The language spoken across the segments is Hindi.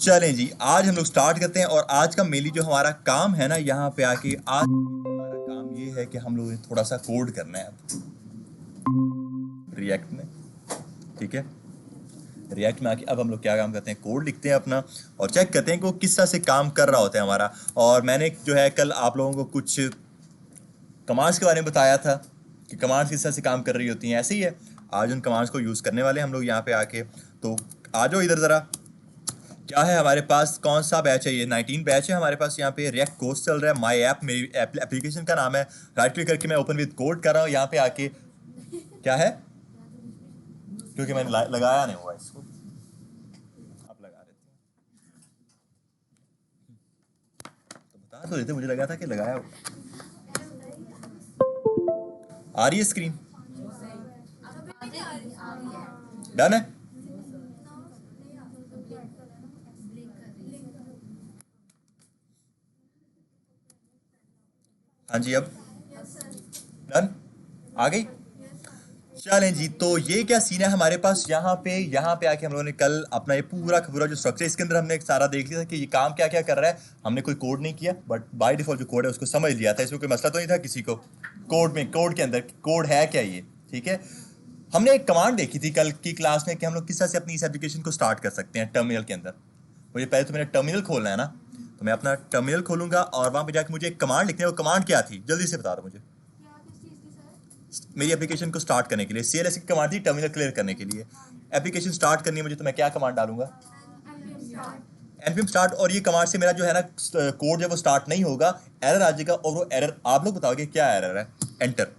चलें जी, आज हम लोग स्टार्ट करते हैं और आज का मेनली जो हमारा काम है ना यहाँ पे आके आज हमारा काम ये है कि हम लोग थोड़ा सा कोड करना है अब रिएक्ट में। ठीक है, रिएक्ट में आके अब हम लोग क्या काम करते हैं, कोड लिखते हैं अपना और चेक करते हैं कि वो किस तरह से काम कर रहा होता है हमारा। और मैंने जो है कल आप लोगों को कुछ कमांड्स के बारे में बताया था कि कमांड्स किस तरह से काम कर रही होती हैं, ऐसे ही है आज उन कमांड्स को यूज़ करने वाले हम लोग यहाँ पे आके। तो आ जाओ इधर ज़रा, क्या है हमारे पास, कौन सा बैच है, ये 19 बैच है हमारे पास। यहाँ पे रिएक्ट कोर्स चल रहा है, माई ऐप मेरी एप्लीकेशन का नाम है। राइट क्लिक करके मैं ओपन विद कोड कर रहा हूँ यहाँ पे आके। क्या है, क्योंकि मैंने लगाया नहीं हुआ इसको, आप लगा रहे थे तो बता तो देते, मुझे लगा था कि लगाया होगा। आ रही है स्क्रीन, डन है। हाँ जी, अब डन आ गई। चलें जी, तो ये क्या सीन है हमारे पास यहाँ पे आके हम लोगों ने कल अपना ये पूरा का पूरा जो स्ट्रक्चर इसके अंदर हमने सारा देख लिया था कि ये काम क्या क्या कर रहा है। हमने कोई कोड नहीं किया, बट बाय डिफॉल्ट जो कोड है उसको समझ लिया था, इसमें कोई मसला तो नहीं था किसी को। कोड के अंदर कोड है क्या ये, ठीक है। हमने एक कमांड देखी थी कल की क्लास में कि हम लोग किस तरह से अपनी इस एप्लीकेशन को स्टार्ट कर सकते हैं टर्मिनल के अंदर। मुझे पहले तो मेरा टर्मिनल खोलना है ना, तो मैं अपना टर्मिनल खोलूंगा और वहां पे जाके मुझे एक कमांड लिखनी है। वो कमांड क्या थी, जल्दी से बता दो मुझे। मेरी एप्लीकेशन को स्टार्ट करने के लिए CLS की कमांड थी, टर्मिनल क्लियर करने के लिए। एप्लीकेशन स्टार्ट करनी है मुझे, तो मैं क्या कमांड डालूंगा, npm स्टार्ट। और ये कमांड से मेरा जो है ना कोड जब वो स्टार्ट नहीं होगा, एरर आ जाएगा। और वो एरर आप लोग बताओगे क्या एरर है। एंटर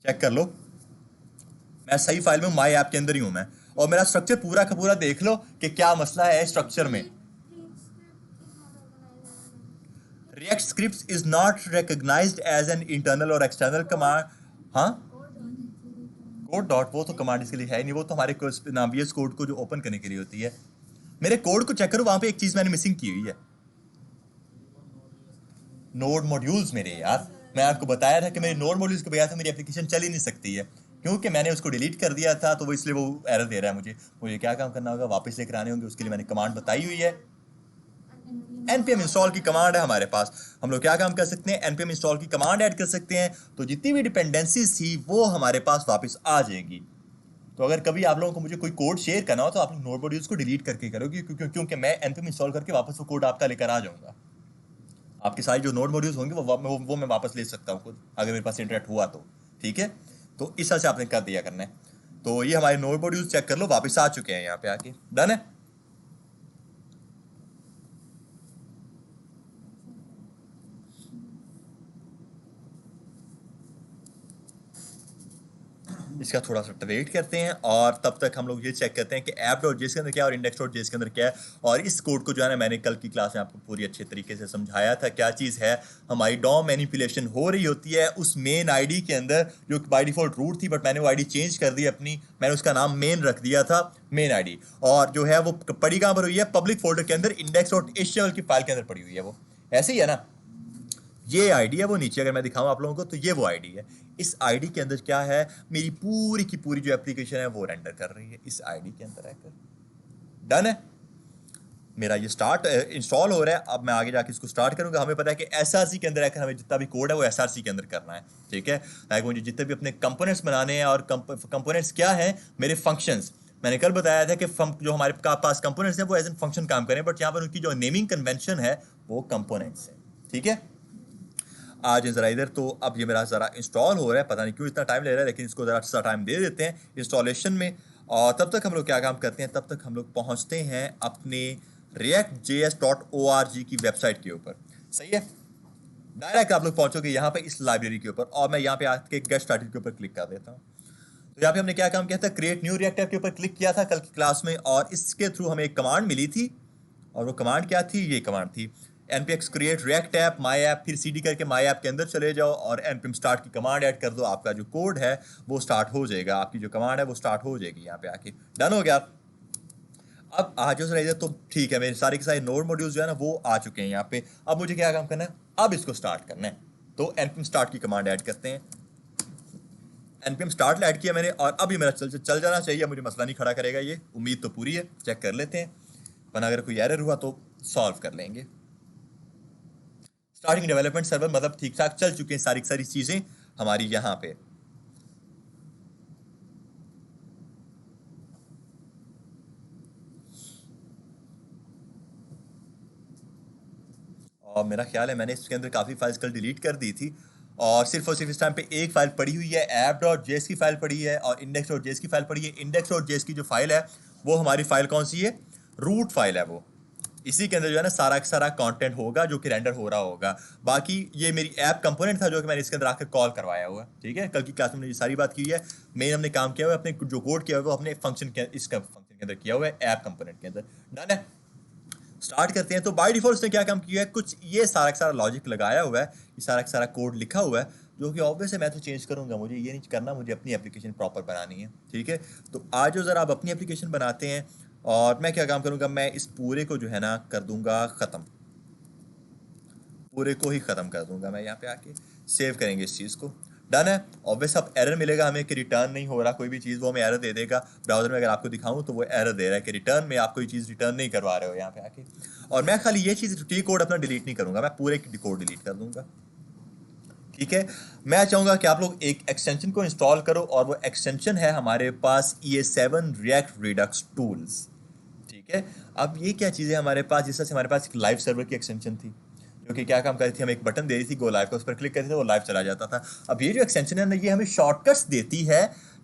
चेक कर लो, मैं सही फाइल में माई ऐप के अंदर ही हूं मैं। और मेरा स्ट्रक्चर पूरा का पूरा देख लो कि क्या मसला है स्ट्रक्चर में। React scripts is not recognized as an internal or external command। हाँ, कोड डॉट वो तो कमांड इसके लिए है नहीं, वो तो हमारे VS कोड को जो ओपन करने के लिए होती है। मेरे कोड को चेक करो, वहां पे एक चीज मैंने मिसिंग की हुई है, नोड मॉड्यूल्स मेरे यार। मैं आपको बताया था कि मेरे नोड मॉड्यूल्स के बगैर तो मेरी एप्लीकेशन चल ही नहीं सकती है, क्योंकि मैंने उसको डिलीट कर दिया था, तो वो इसलिए वो एरर दे रहा है मुझे क्या काम करना होगा, वापस लेकर आने होंगे। उसके लिए मैंने कमांड बताई हुई है, npm इंस्टॉल की कमांड है हमारे पास। हम लोग क्या काम कर सकते हैं, npm इंस्टॉल की कमांड ऐड कर सकते हैं, तो जितनी भी डिपेंडेंसीज थी वो हमारे पास वापस आ जाएगी। तो अगर कभी आप लोगों को मुझे कोई कोड शेयर करना हो तो आप नोड मॉड्यूल्स को डिलीट करके करोगे, क्योंकि मैं npm इंस्टॉल करके वापस वो कोड आपका लेकर आ जाऊंगा। आपके सारे जो नोड मॉड्यूल्स होंगे वो मैं वापस ले सकता हूँ खुद, अगर मेरे पास इंटरनेट हुआ तो। ठीक है, तो इस तरह से आपने कर दिया करना है। तो ये हमारे नोड मॉड्यूल्स चेक कर लो, वापस आ चुके हैं यहाँ पे आके, डन है। इसका थोड़ा सा वेट करते हैं और तब तक हम लोग ये चेक करते हैं कि app.js के अंदर क्या है और index.js के अंदर क्या है। और इस कोड को जो है ना, मैंने कल की क्लास में आपको पूरी अच्छे तरीके से समझाया था क्या चीज़ है। हमारी डॉम मैनिपुलेशन हो रही होती है उस मेन आईडी के अंदर, जो बाय डिफॉल्ट रूट थी, बट मैंने वो आईडी चेंज कर दी अपनी, मैंने उसका नाम मेन रख दिया था, मेन आईडी। और जो है वो पड़ी कहाँ पर हुई है, पब्लिक फोल्डर के अंदर index.html की फाइल के अंदर पड़ी हुई है। वो ऐसे ही है ना, ये आईडी है वो नीचे, अगर मैं दिखाऊं आप लोगों को तो ये वो आईडी है। इस आईडी के अंदर क्या है, मेरी पूरी की पूरी जो एप्लीकेशन है वो रेंडर कर रही है इस आईडी के अंदर रहकर। डन है, मेरा ये स्टार्ट इंस्टॉल हो रहा है। अब मैं आगे जाके इसको स्टार्ट करूंगा। हमें पता है कि एसआरसी के अंदर रहकर हमें जितना भी कोड है वो एसआरसी के अंदर करना है। ठीक है, लाइक मुझे जितने भी अपने कंपोनेंट्स बनाने हैं, और कंपोनेंट्स क्या है, मेरे फंक्शंस। मैंने कल बताया था कि जो हमारे पास कंपोनेंट्स हैं वो एज एन फंक्शन काम करें, बट यहाँ पर उनकी जो नेमिंग कन्वेंशन है वो कंपोनेंट्स है। ठीक है, आज ज़रा इधर। तो अब ये मेरा ज़रा इंस्टॉल हो रहा है, पता नहीं क्यों इतना टाइम ले रहा है, लेकिन इसको ज़रा सा टाइम दे देते हैं इंस्टॉलेशन में। और तब तक हम लोग क्या काम करते हैं, तब तक हम लोग पहुंचते हैं अपने reactjs.org की वेबसाइट के ऊपर। सही है, डायरेक्ट आप लोग पहुंचोगे यहाँ पे इस लाइब्रेरी के ऊपर, और मैं यहाँ पे आके गेट स्टार्टेड के ऊपर क्लिक कर देता हूँ। तो यहाँ पे हमने क्या काम किया था, क्रिएट न्यू रिएक्ट ऐप के ऊपर क्लिक किया था कल की क्लास में, और इसके थ्रू हमें एक कमांड मिली थी। और वो कमांड क्या थी, ये कमांड थी npx create react app my app, फिर cd करके my app के अंदर चले जाओ और npm start की कमांड ऐड कर दो। आपका जो कोड है वो स्टार्ट हो जाएगा, आपकी जो कमांड है वो स्टार्ट हो जाएगी यहाँ पे आके। डन हो गया। अब आ जाओ जरा इधर। तो ठीक है, मेरे सारे के सारे नोड मॉड्यूल्स जो है ना वो आ चुके हैं यहाँ पे। अब मुझे क्या काम करना है, अब इसको स्टार्ट करना है। तो npm start की कमांड ऐड करते हैं, npm स्टार्ट ऐड किया मैंने और अब ये मेरा चल जाना चाहिए, मुझे मसला नहीं खड़ा करेगा ये, उम्मीद तो पूरी है। चेक कर लेते हैं, वरना अगर कोई एरर हुआ तो सॉल्व कर लेंगे। स्टार्टिंग डेवलपमेंट सर्वर मतलब ठीक ठाक चल चुके हैं सारी सारी चीजें हमारी यहाँ पे। और मेरा ख्याल है मैंने इसके अंदर काफ़ी फाइल्स कल डिलीट कर दी थी और सिर्फ इस टाइम पे एक फाइल पड़ी हुई है, app.js की फाइल पड़ी है और index.js की फाइल पड़ी है। index.js की जो फाइल है वो हमारी फाइल कौन सी है, रूट फाइल है वो। इसी के अंदर जो है ना सारा का सारा कंटेंट होगा जो कि रेंडर हो रहा होगा। बाकी ये मेरी ऐप कंपोनेंट था जो कि मैंने इसके अंदर आकर कॉल करवाया हुआ है। ठीक है, कल की क्लास में ये सारी बात की है। मेन हमने काम किया हुआ है, अपने जो कोड किया हुआ है वो अपने फंक्शन के इसका फंक्शन के अंदर किया हुआ है, ऐप कंपोनेंट के अंदर। डन है, स्टार्ट करते हैं। तो बाय डिफॉल्ट उसने क्या काम किया है, कुछ ये सारा का सारा लॉजिक लगाया हुआ है, ये सारा का सारा कोड लिखा हुआ है जो कि ऑब्वियस है मैं तो चेंज करूंगा, मुझे ये नहीं करना, मुझे अपनी एप्लीकेशन प्रॉपर बनानी है। ठीक है, तो आज जो ज़रा आप अपनी एप्लीकेशन बनाते हैं और मैं क्या काम करूंगा, मैं इस पूरे को जो है ना कर दूंगा ख़त्म, पूरे को ही ख़त्म कर दूंगा मैं। यहाँ पे आके सेव करेंगे इस चीज़ को। डन है। ऑब्वियस अब एरर मिलेगा हमें कि रिटर्न नहीं हो रहा कोई भी चीज़, वो हमें एरर दे देगा। ब्राउज़र में अगर आपको दिखाऊं तो वो एरर दे रहा है कि रिटर्न में आप कोई चीज़ रिटर्न नहीं करवा रहे हो यहाँ पे आके। और मैं खाली ये चीज़ टी कोड अपना डिलीट नहीं करूँगा, मैं पूरे कोड डिलीट कर दूंगा। ठीक है, मैं चाहूँगा कि आप लोग एक एक्सटेंशन को इंस्टॉल करो और वो एक्सटेंशन है हमारे पास ES7 React Redux Tools। ठीक है, अब ये क्या चीज़ है हमारे पास, जिस तरह से हमारे पास एक लाइव सर्वर की एक्सटेंशन थी जो कि क्या काम कर रही थी, हम एक बटन दे रही थी गो लाइव का, उस पर क्लिक करते थे वो लाइव चला जाता था। अब ये जो एक्सटेंशन है ना ये हमें शॉर्टकट्स देती है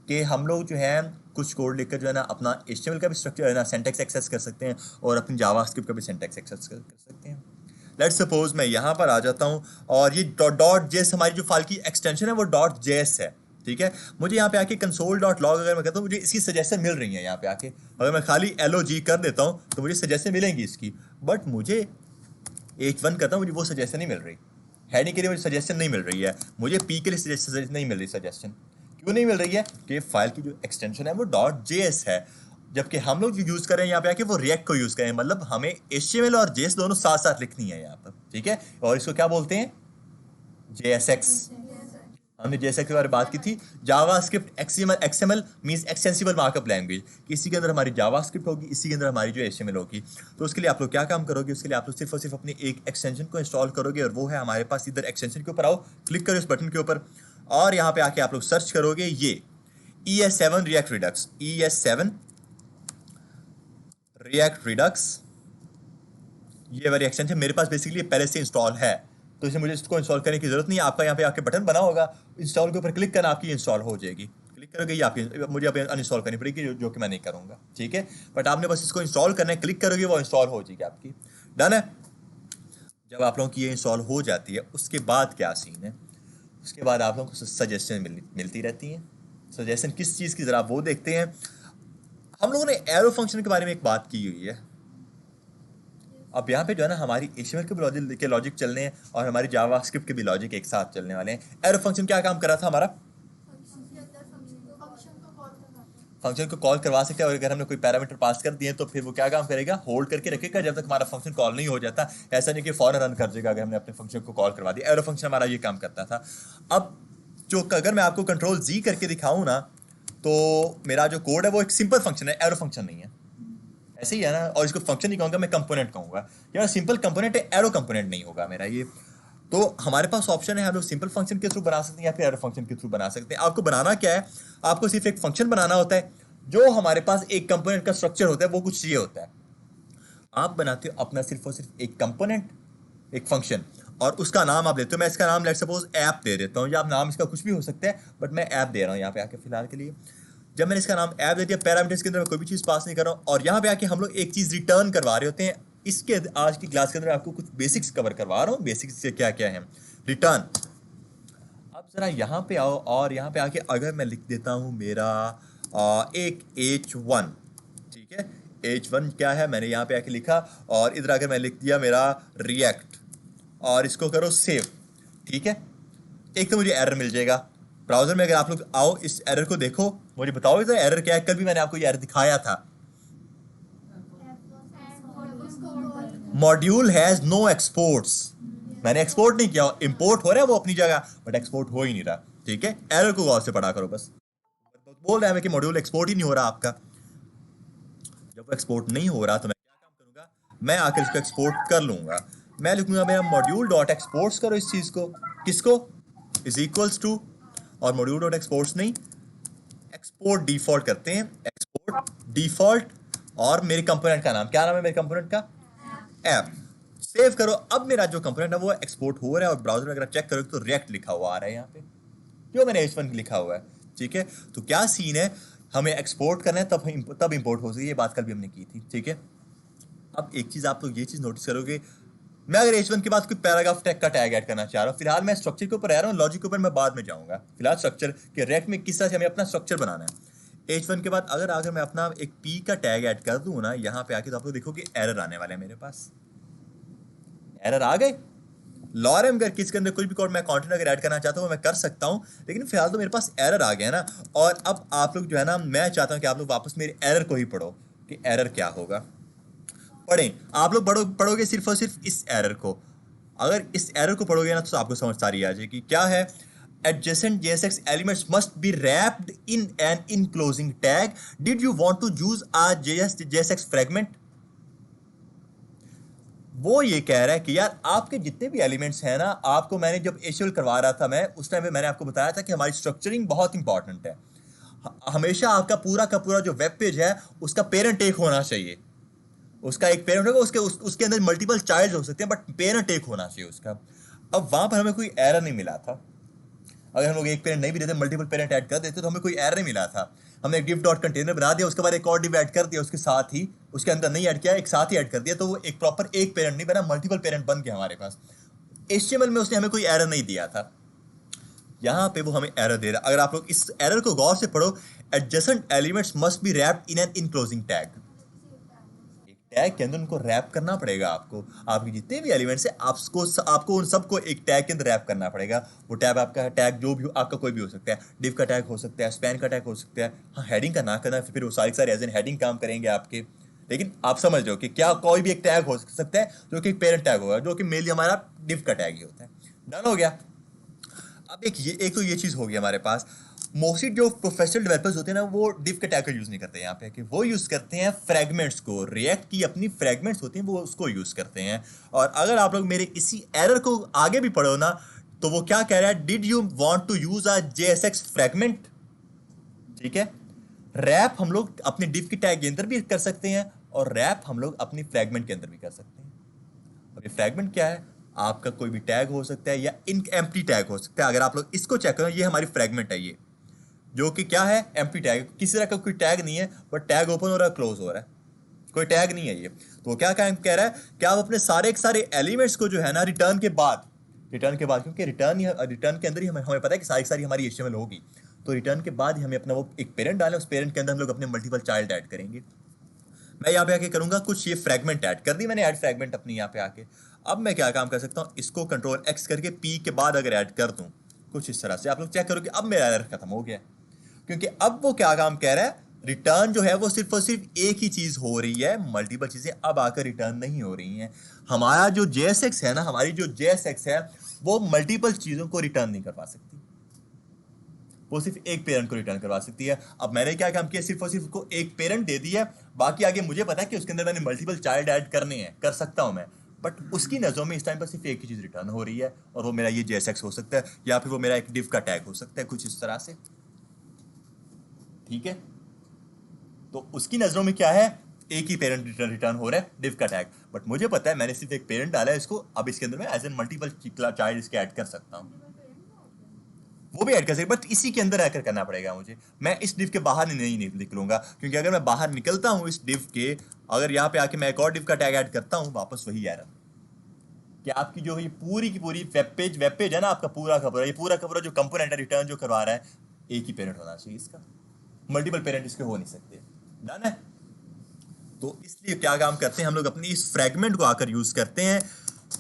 कि हम लोग जो है कुछ कोड लिखकर जो है ना अपना HTML का भी स्ट्रक्चर है ना सिंटैक्स एक्सेस कर सकते हैं और अपनी जावास्क्रिप्ट का भी सिंटैक्स एक्सेस कर सकते हैं। लेट्स सपोज मैं यहाँ पर आ जाता हूँ और ये डॉट जेएस हमारी जो फाइल की एक्सटेंशन है वो डॉट जेएस है। ठीक है, मुझे यहाँ पे आके console.log अगर मैं कहता हूँ मुझे इसकी सजेशन मिल रही है। यहाँ पे आके अगर मैं खाली LOG कर देता हूँ तो मुझे सजेशन मिलेंगी इसकी, बट मुझे H1 करता हूँ मुझे वो सजेशन नहीं मिल रही, हेडिंग के लिए मुझे सजेशन नहीं मिल रही है, मुझे पी के लिए सजेशन नहीं मिल रही। सजेशन क्यों नहीं मिल रही है कि फाइल की जो एक्सटेंशन है वो डॉट जेएस है, जबकि हम लोग जो यूज़ कर रहे हैं यहाँ पे आके वो रिएक्ट को यूज़ करें, मतलब हमें HTML और जेएस दोनों साथ साथ लिखनी है यहाँ पर। ठीक है, और इसको क्या बोलते हैं, JSX। हमने JSX के बारे में बात की थी। JavaScript XML means extensible markup language, इसी के अंदर हमारी जावास्क्रिप्ट होगी, इसी के अंदर हमारी जो HTML होगी। तो उसके लिए आप लोग क्या काम करोगे, उसके लिए आप लोग सिर्फ और सिर्फ अपनी एक एक्सटेंशन को इंस्टॉल करोगे और वो है हमारे पास इधर एक्सटेंशन के ऊपर आओ, क्लिक करो इस बटन के ऊपर और यहाँ पे आके आप लोग सर्च करोगे ये ES7 React Redux, ES7 React Redux। ये वाली एक्सटेंशन मेरे पास बेसिकली पहले से इंस्टॉल है, तो इसे मुझे इसको इंस्टॉल करने की जरूरत नहीं है। आपका यहाँ पे आके बटन बना होगा, इंस्टॉल के ऊपर क्लिक करना, आपकी इंस्टॉल हो जाएगी। क्लिक करोगे ये आपकी, मुझे अब अनइंस्टॉल करनी पड़ेगी जो कि मैं नहीं करूँगा। ठीक है, बट आपने बस इसको इंस्टॉल करना है, क्लिक करोगे वो इंस्टॉल हो जाएगी आपकी। डन है। जब आप लोगों की ये इंस्टॉल हो जाती है उसके बाद क्या सीन है, उसके बाद आप लोगों को सजेशन मिलती रहती हैं। सजेशन किस चीज़ की, ज़रा वो देखते हैं। हम लोगों ने एरो फंक्शन के बारे में एक बात की हुई है। अब यहाँ पे जो है ना हमारी HTML के लॉजिक चलने हैं और हमारी जावास्क्रिप्ट के भी लॉजिक एक साथ चलने वाले हैं। एरो फंक्शन क्या काम कर रहा था हमारा, फंक्शन को कॉल करवा सकते हैं और अगर हमने कोई पैरामीटर पास कर दिए तो फिर वो क्या काम करेगा, होल्ड करके रखेगा जब तक हमारा फंक्शन कॉल नहीं हो जाता। ऐसा नहीं कि फौरन रन कर देगा अगर हमने अपने फंक्शन को कॉल करवा दिया। एरो फंक्शन हमारा ये काम करता था। अब जो अगर मैं आपको कंट्रोल Z करके दिखाऊँ ना तो मेरा जो कोड है वो एक सिंपल फंक्शन है, एरो फंक्शन नहीं है। ऐसे ही है ना, और इसको फंक्शन नहीं कहूँगा, मैं कंपोनेंट कहूँगा। यार सिंपल कंपोनेंट है, एरो कंपोनेंट नहीं होगा मेरा ये। तो हमारे पास ऑप्शन है, हम लोग सिंपल फंक्शन के थ्रू बना सकते हैं या फिर एरो फंक्शन के थ्रू बना सकते हैं। आपको बनाना क्या है, आपको सिर्फ एक फंक्शन बनाना होता है जो हमारे पास एक कंपोनेंट का स्ट्रक्चर होता है, वो कुछ ये होता है। आप बनाते हो अपना सिर्फ और सिर्फ एक कंपोनेंट, एक फंक्शन, और उसका नाम आप देते हो। मैं इसका नाम लेट सपोज ऐप दे देता हूँ, या आप नाम इसका कुछ भी हो सकता है, बट मैं ऐप दे रहा हूँ यहाँ पे आके फिलहाल के लिए। जब मैंने इसका नाम ऐप दे दिया, पैरामीटर्स के अंदर मैं कोई भी चीज़ पास नहीं कर रहा हूँ और यहाँ पे आके हम लोग एक चीज़ रिटर्न करवा रहे होते हैं। इसके आज की क्लास के अंदर आपको कुछ बेसिक्स कवर करवा रहा हूँ, बेसिक्स से क्या क्या है। रिटर्न, अब ज़रा यहाँ पे आओ और यहाँ पे आके अगर मैं लिख देता हूँ मेरा एक H1, ठीक है, H1 क्या है, मैंने यहाँ पे आके लिखा और इधर आकर मैं लिख दिया मेरा रिएक्ट और इसको करो सेव। ठीक है, एक तो मुझे एरर मिल जाएगा ब्राउजर में। अगर आप लोग आओ इस एरर को देखो, मुझे बताओ इधर एरर क्या है। कल भी मैंने आपको ये एरर दिखाया था, मॉड्यूल हैज नो एक्सपोर्ट्स। मैंने एक्सपोर्ट नहीं किया, इंपोर्ट हो रहा है वो अपनी जगह, बट एक्सपोर्ट हो ही नहीं रहा। ठीक है, एरर को गौर से पढ़ा करो बस। बोल रहा है कि मॉड्यूल एक्सपोर्ट ही नहीं हो रहा आपका। जब वो एक्सपोर्ट नहीं हो रहा तो मैं क्या काम करूंगा, मैं आकर इसको एक्सपोर्ट कर लूंगा। मैं लिखूंगा मेरा मॉड्यूल डॉट एक्सपोर्ट्स करो इस चीज को, किसको, इज इक्वल्स टू, और मॉड्यूल डॉट एक्सपोर्ट्स नहीं, एक्सपोर्ट डिफॉल्ट करते हैं, एक्सपोर्ट डिफॉल्ट, और मेरे कंपोनेंट का नाम क्या, नाम है मेरे कंपोनेंट का, ऐप। सेव करो। अब मेरा जो कंपोनेंट है वो एक्सपोर्ट हो रहा है, और ब्राउजर में अगर चेक करो तो रिएक्ट लिखा हुआ आ रहा है यहाँ पे, जो मैंने H1 लिखा हुआ है। ठीक है, तो क्या सीन है, हमें एक्सपोर्ट करना है तब इंपोर्ट हो सके, ये बात कल भी हमने की थी। ठीक है, अब एक चीज आप लोग ये चीज नोटिस करोगे, मैं अगर H1 के बाद कोई पैराग्राफ टैग का टैग ऐड करना चाह रहा हूँ, फिलहाल मैं स्ट्रक्चर के ऊपर रह रहा हूँ, लॉजिक के ऊपर मैं बाद में जाऊंगा। फिलहाल स्ट्रक्चर के रेक्ट में किस तरह से हमें अपना स्ट्रक्चर बनाना है। H1 के बाद अगर मैं अपना एक P का टैग ऐड कर दूं ना यहाँ पे आके, तो आप लोग देखो कि एरर आने वाले हैं मेरे पास, एरर आ गए। लॉरम करके इसके अंदर कोई भी कोड मैं कंटेंट अगर ऐड करना चाहता हूँ मैं कर सकता हूँ, लेकिन फिलहाल तो मेरे पास एरर आ गया ना। और अब आप लोग जो है ना, मैं चाहता हूँ कि आप लोग वापस मेरे एरर को ही पढ़ो कि एरर क्या होगा। पढ़ें आप लोग, पढ़ोगे सिर्फ और सिर्फ इस एरर को। अगर इस एरर को पढ़ोगे ना तो आपको समझ सारी आ जाएगी। क्या है, adjacent JSX elements must be wrapped in an enclosing tag. Did you want to use a JSX fragment? वो ये कह रहा है कि यार आपके जितने भी एलिमेंट्स हैं ना, आपको मैंने जब एशियल करवा रहा था मैं, उस टाइम पे मैंने आपको बताया था कि हमारी स्ट्रक्चरिंग बहुत इंपॉर्टेंट है। हमेशा आपका पूरा का पूरा जो वेब पेज है उसका पेरेंट एक होना चाहिए, उसका एक पेरेंट होगा, उसके अंदर मल्टीपल चाइल्ड हो सकते हैं, बट पेरेंट एक होना चाहिए उसका। अब वहां पर हमें कोई एरर नहीं मिला था। अगर हम लोग एक पेरेंट नहीं भी देते, मल्टीपल पेरेंट ऐड कर देते तो हमें कोई एरर नहीं मिला था। हमने एक div डॉट कंटेनर बना दिया, उसके बाद एक और div ऐड कर दिया उसके साथ ही, उसके अंदर नहीं ऐड किया, एक साथ ही ऐड कर दिया, तो वो एक प्रॉपर एक पेरेंट नहीं बना, मल्टीपल पेरेंट बन गया हमारे पास। HTML में उसने हमें कोई एरर नहीं दिया था, यहाँ पे वो हमें एरर दे रहा है। अगर आप लोग इस एरर को गौर से पढ़ो, adjacent elements must be wrapped in an enclosing tag. Tag के अंदर उनको रैप करना पड़ेगा आपको, आपके जितने भी एलिमेंट्स हैं आपको उन सबको एक टैग के अंदर रैप करना पड़ेगा। वो टैग आपका टैग जो भी आपका कोई भी हो सकता है, डिव का टैग हो सकता है, स्पैन का टैग हो सकता है, हाँ हेडिंग का ना करना, फिर वो सारे एज एन हेडिंग काम करेंगे आपके। लेकिन आप समझ लो कि क्या कोई भी एक टैग हो सकता है जो कि पेरेंट टैग होगा, जो कि मेनली हमारा डिव का टैग ही होता है। डन हो गया। अब एक तो ये चीज होगी हमारे पास। मोस्टली जो प्रोफेशनल डेवलपर्स होते हैं ना, वो डिव के टैग का यूज नहीं करते हैं यहाँ पे, कि वो यूज करते हैं फ्रैगमेंट्स को। रिएक्ट की अपनी फ्रैगमेंट्स होती हैं, वो उसको यूज करते हैं। और अगर आप लोग मेरे इसी एरर को आगे भी पढ़ो ना, तो वो क्या कह रहा है, did you want to use a JSX fragment. ठीक है, रैप हम लोग अपने डिव के टैग के अंदर भी कर सकते हैं, और रैप हम लोग अपनी फ्रैगमेंट के अंदर भी कर सकते हैं। अब ये फ्रैगमेंट क्या है, आपका कोई भी टैग हो सकता है या इन एम्प्टी टैग हो सकता है। अगर आप लोग इसको चेक करो, ये हमारी फ्रैगमेंट है, ये जो कि क्या है, एम्प्टी टैग, किसी तरह का कोई टैग नहीं है, बट टैग ओपन हो रहा है, क्लोज हो रहा है, कोई टैग नहीं है ये। तो क्या कह रहा है कि आप अपने सारे के सारे एलिमेंट्स को जो है ना, रिटर्न के बाद क्योंकि रिटर्न के अंदर ही हमें पता है कि सारी हमारी HTML होगी, तो रिटर्न के बाद ही हमें अपना वो एक पेरेंट डालें, उस पेरेंट के अंदर हम लोग अपने मल्टीपल चाइल्ड ऐड करेंगे। मैं यहाँ पे आके करूंगा कुछ, ये फ्रैगमेंट ऐड कर दी मैंने, ऐड फ्रैगमेंट अपनी यहाँ पे आके। अब मैं क्या काम कर सकता हूँ, इसको कंट्रोल X करके P के बाद अगर ऐड कर दूं कुछ इस तरह से, आप लोग चेक करो कि अब मेरा एरर खत्म हो गया। क्योंकि अब वो क्या काम कह रहा है, रिटर्न जो है वो सिर्फ और सिर्फ एक ही चीज हो रही है, मल्टीपल चीजें अब आकर रिटर्न नहीं हो रही हैं। हमारा जो JSX है ना, हमारी जो JSX है वो मल्टीपल चीजों को रिटर्न नहीं करवा सकती, वो सिर्फ एक पेरेंट को रिटर्न करवा सकती है। अब मैंने क्या काम किया, सिर्फ और सिर्फ को एक पेरेंट दे दिया, बाकी आगे मुझे पता है कि उसके अंदर मैंने मल्टीपल चाइल्ड ऐड करने हैं, कर सकता हूं मैं, बट उसकी नजरों में इस टाइम पर सिर्फ एक ही चीज रिटर्न हो रही है, और वो मेरा ये JSX हो सकता है, या फिर वो मेरा एक div का टैग हो सकता है, कुछ इस तरह से। ठीक है, तो उसकी नजरों में क्या है, एक ही पेरेंट रिटर्न हो रहा है, div का टैग, बट मुझे पता है मैंने सिर्फ एक पेरेंट डाला है इसको, अब इसके अंदर मैं एज एन मल्टीपल चाइल्ड इसके ऐड कर सकता हूँ, वो भी ऐड कर सकते, बट इसी के अंदर आकर करना पड़ेगा मुझे। मैं इस डिव के बाहर नहीं निकलूंगा, क्योंकि अगर मैं बाहर निकलता हूं इस डिव के, अगर यहाँ पे आके मैं एक और डिव का टैग ऐड करता हूं, वापस वही एरर कि आपकी जो ये पूरी की पूरी वेब पेज है ना, आपका पूरा का पूरा, ये पूरा का पूरा जो कंपोनेंट है रिटर्न जो करवा रहा है, एक ही पेरेंट होना चाहिए इसका, मल्टीपल पेरेंट इसके हो नहीं सकते। डन है। तो इसलिए क्या काम करते हैं हम लोग, अपनी इस फ्रेगमेंट को आकर यूज करते हैं।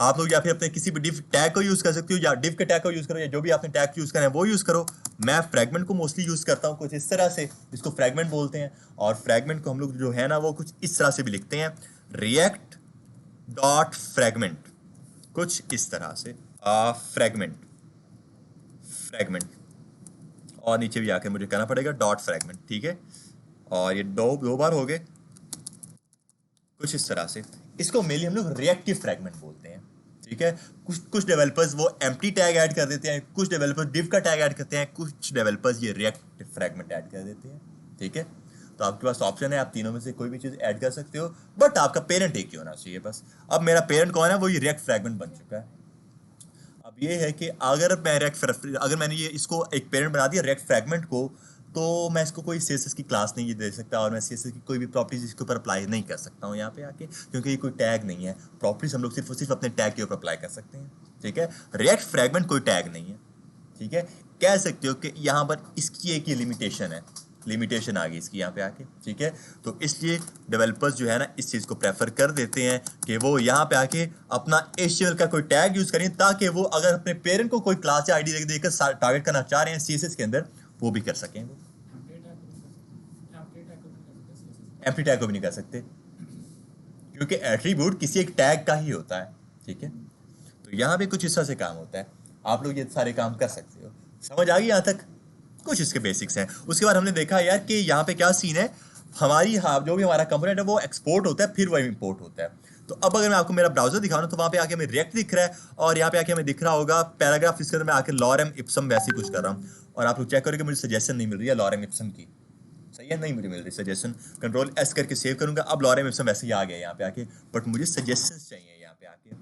आप लोग या फिर अपने किसी भी डिव टैग को यूज कर सकते हो, या डिव के टैग को यूज करो, या जो भी आपने टैग यूज करना है वो यूज करो। मैं फ्रेगमेंट को मोस्टली यूज करता हूँ कुछ इस तरह से, इसको फ्रेगमेंट बोलते हैं। और फ्रेगमेंट को हम लोग जो है ना, वो कुछ इस तरह से भी लिखते हैं, रिएक्ट डॉट फ्रेगमेंट, कुछ इस तरह से फ्रेगमेंट फ्रेगमेंट और नीचे भी आकर मुझे करना पड़ेगा डॉट फ्रैगमेंट, ठीक है। और ये दो बार हो गए कुछ इस तरह से। इसको मेनली हम लोग रिएक्टिव फ्रैगमेंट बोलते हैं, ठीक है। कुछ डेवलपर्स वो एम्प्टी टैग ऐड कर देते हैं, कुछ डेवलपर्स डिव का टैग ऐड करते हैं, कुछ डेवलपर्स ये रिएक्टिव फ्रैगमेंट ऐड कर देते हैं, ठीक है। तो आपके पास ऑप्शन है, आप तीनों में से कोई भी चीज़ ऐड कर सकते हो, बट आपका पेरेंट एक ही होना चाहिए बस। अब मेरा पेरेंट कौन है, वो ये रिएक्ट फ्रैगमेंट बन चुका है। अब ये है कि अगर मैंने ये इसको एक पेरेंट बना दिया रिएक्ट फ्रैगमेंट को, तो मैं इसको कोई सीएसएस की क्लास नहीं दे सकता, और मैं सीएसएस की कोई भी प्रॉपर्टीज इसके ऊपर अप्लाई नहीं कर सकता हूँ यहाँ पे आके, क्योंकि ये कोई टैग नहीं है। प्रॉपर्टीज हम लोग सिर्फ अपने टैग के ऊपर अप्लाई कर सकते हैं, ठीक है। रिएक्ट फ्रैगमेंट कोई टैग नहीं है, ठीक है। कह सकते हो कि यहाँ पर इसकी एक ही लिमिटेशन आ गई इसकी यहाँ पे आके, ठीक है। तो इसलिए डेवलपर्स जो है ना इस चीज़ को प्रेफर कर देते हैं कि वो यहाँ पे आके अपना HTML का कोई टैग यूज़ करें, ताकि वो अगर अपने पेरेंट को कोई क्लास या आईडी देकर टारगेट करना चाह रहे हैं CSS के अंदर, वो भी कर सकें। वो एम्प्टी टैग को भी नहीं कर सकते, क्योंकि एट्रीब्यूट किसी एक टैग का ही होता है, ठीक है। तो यहाँ पे कुछ इस तरह से काम होता है, आप लोग ये सारे काम कर सकते हो। समझ आ गई यहाँ तक? कुछ इसके बेसिक्स हैं। उसके बाद हमने देखा यार कि यहाँ पे क्या सीन है, जो भी हमारा कंपोनेंट है वो एक्सपोर्ट होता है, फिर वो इंपोर्ट होता है। तो अब अगर मैं आपको मेरा ब्राउजर दिखाऊं तो वहाँ पे आके हमें रिएक्ट दिख रहा है, और यहाँ पे आके हमें दिख रहा होगा पैराग्राफ, इसके अंदर मैं आके लॉरेम इप्सम वैसे कुछ कर रहा हूँ, और आप लोग चेक करोगे मुझे सजेशन नहीं मिल रही है लॉरेम इप्सम की, सही है, नहीं मुझे मिल रही सजेशन। कंट्रोल एस करके सेव करूंगा, अब लॉरेम इप्सम वैसे ही आ गया यहाँ पे आके, बट मुझे सजेशन चाहिए यहाँ पे आके,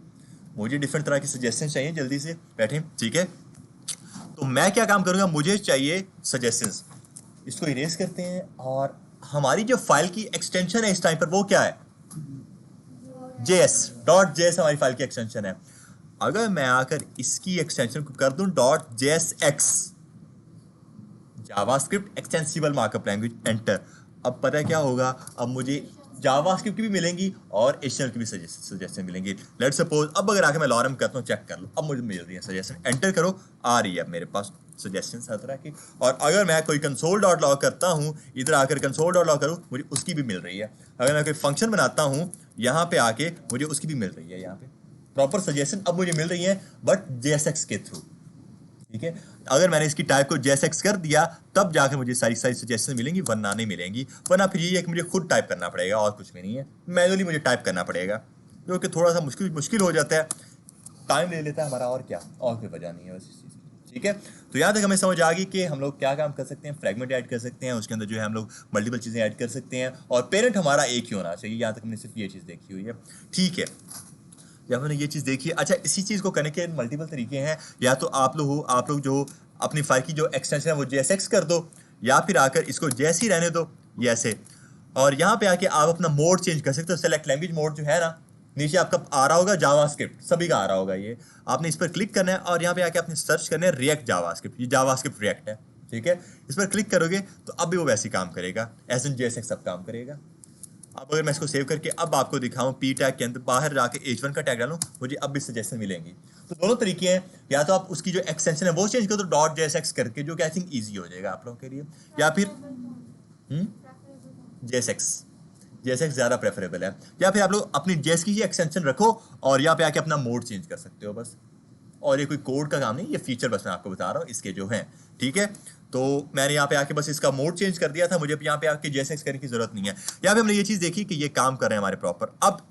मुझे डिफरेंट तरह के सजेशन चाहिए, जल्दी से बैठे, ठीक है। तो मैं क्या काम करूंगा, मुझे चाहिए सजेशंस, इसको इरेज करते हैं, और हमारी जो फाइल की एक्सटेंशन है इस टाइम पर वो क्या है, JS हमारी फाइल की एक्सटेंशन है। अगर मैं आकर इसकी एक्सटेंशन को कर दूं .jsx, JavaScript extensible markup language, enter. अब पता है क्या होगा, अब मुझे जावास्क्रिप्ट की भी मिलेंगी और HTML की भी सजेशन मिलेंगी। लेट्स सपोज अब अगर आके मैं लॉरम करता हूँ, चेक कर लो, अब मुझे मिल रही है सजेशन, एंटर करो, आ रही है अब मेरे पास सजेशन हर तरह की। और अगर मैं कोई console.log करता हूँ, इधर आकर console.log करूँ, मुझे उसकी भी मिल रही है। अगर मैं कोई फंक्शन बनाता हूँ यहाँ पे आके, मुझे उसकी भी मिल रही है। यहाँ पे प्रॉपर सजेशन अब मुझे मिल रही है, बट JSX के थ्रू, ठीक है। अगर मैंने इसकी टाइप को JSX कर दिया, तब जाकर मुझे सारी सजेशन मिलेंगी, वरना नहीं मिलेंगी। वरना फिर ये है कि मुझे खुद टाइप करना पड़ेगा, और कुछ भी नहीं है, मैनुअली मुझे टाइप करना पड़ेगा, जो कि थोड़ा सा मुश्किल हो जाता है, टाइम ले लेता है हमारा, और क्या, और कोई वजह नहीं है बस इस चीज़ की, ठीक है। तो यहाँ तक हमें समझ आ गई कि हम लोग क्या काम कर सकते हैं, फ्रैगमेंट ऐड कर सकते हैं, उसके अंदर जो है हम लोग मल्टीपल चीज़ें ऐड कर सकते हैं, और पेरेंट हमारा एक ही होना चाहिए। यहाँ तक हमने सिर्फ ये चीज़ देखी हुई है, ठीक है। जब हमने ये चीज़ देखी है, अच्छा इसी चीज़ को करने के मल्टीपल तरीके हैं, या तो आप लोग जो अपनी फाइल की जो एक्सटेंशन है वो JSX कर दो, या फिर आकर इसको जैसे ही रहने दो ये ऐसे, और यहाँ पे आके आप अपना मोड चेंज कर सकते हो। सेलेक्ट लैंग्वेज मोड जो है ना, नीचे आपका आ रहा होगा जावास्क्रिप्ट, सभी का आ रहा होगा, ये आपने इस पर क्लिक करना है, और यहाँ पे आके आपने सर्च करना है रिएक्ट जावास्क्रिप्ट, ये जावास्क्रिप्ट रिएक्ट है, ठीक है। इस पर क्लिक करोगे तो अब भी वो वैसे ही काम करेगा, एज एन JSX सब काम करेगा। अब अगर मैं इसको सेव करके अब आपको दिखाऊं, P टैग के अंदर बाहर जाके H1 का टैग डालूं, मुझे अब भी सजेशन मिलेंगी। तो दोनों तरीके हैं, या तो आप उसकी जो एक्सटेंशन है वो चेंज कर दो .jsx करके, जो कि आई थिंक ईजी हो जाएगा आप लोगों के लिए, या फिर JSX ज़्यादा प्रेफरेबल है, या फिर आप लोग अपनी JS की ही एक्सटेंशन रखो, और यहाँ पे आके अपना मोड चेंज कर सकते हो बस। और ये कोई कोड का काम नहीं, ये फीचर बस मैं आपको बता रहा हूँ इसके जो हैं, ठीक है। तो मैंने यहाँ पे आके बस इसका मोड चेंज कर दिया था, मुझे यहाँ पे आके JSX करने की जरूरत नहीं है। यहाँ पे हमने ये चीज़ देखी कि ये काम कर रहे हैं हमारे प्रॉपर, अब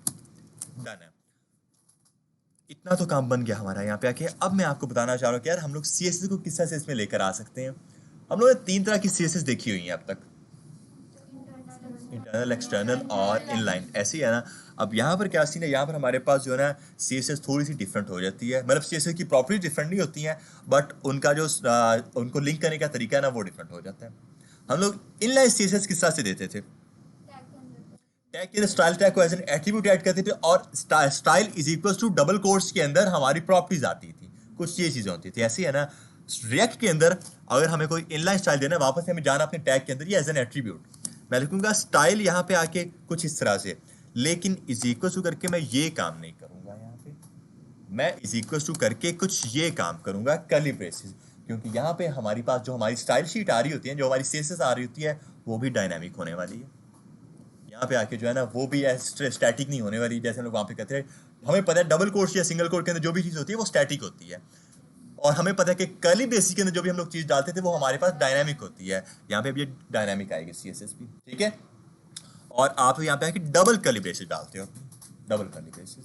डन है, इतना तो काम बन गया हमारा यहाँ पे आके। अब मैं आपको बताना चाह रहा हूँ कि यार हम लोग CSS को किस तरह से इसमें लेकर आ सकते हैं। हम लोग ने 3 तरह की CSS देखी हुई है अब तक, इंटरनल, एक्सटर्नल और इनलाइन, ऐसी है ना। अब यहाँ पर क्या सीन है, यहाँ पर हमारे पास जो है ना CSS थोड़ी सी डिफरेंट हो जाती है, मतलब CSS की प्रॉपर्टी डिफरेंट नहीं होती हैं, बट उनका जो उनको लिंक करने का तरीका है ना वो डिफरेंट हो जाता है। हम लोग इनलाइन CSS किस तरह से देते थे, टैग के स्टाइल टैग को एज एन एट्रीब्यूट ऐड करते थे, और style is equal to double quotes के अंदर हमारी प्रॉपर्टीज आती थी, कुछ ये चीज़ें होती थी, ऐसी है ना। रिएक्ट के अंदर अगर हमें कोई इनलाइन स्टाइल देना है, वापस हमें जाना अपने टैग के अंदर, ये एज एन एट्रीब्यूट मैं लिखूंगा स्टाइल यहाँ पे आके कुछ इस तरह से, लेकिन इज इक्वल टू करके मैं ये काम नहीं करूंगा, यहाँ पे मैं इज इक्वल टू करके कुछ ये काम करूंगा, कर्ली ब्रेसेस, क्योंकि यहाँ पे हमारी पास जो हमारी स्टाइल शीट आ रही होती है, जो हमारी CSS आ रही होती है, वो भी डायनामिक होने वाली है। यहाँ पे आके जो है ना वो भी स्टैटिक नहीं होने वाली, जैसे हम लोग वहाँ पे कहते हैं, हमें पता है डबल कोट्स या सिंगल कोट के अंदर जो भी चीज़ होती है वो स्टैटिक होती है, और हमें पता है कि कर्ली ब्रेसेस के अंदर जो भी हम लोग चीज डालते थे वो हमारे पास डायनामिक होती है। यहाँ पे भी डायनामिक आएगी CSS भी, ठीक है। और आप यहाँ पे आके डबल कर्ली ब्रेसेस डालते हो। Double curly braces,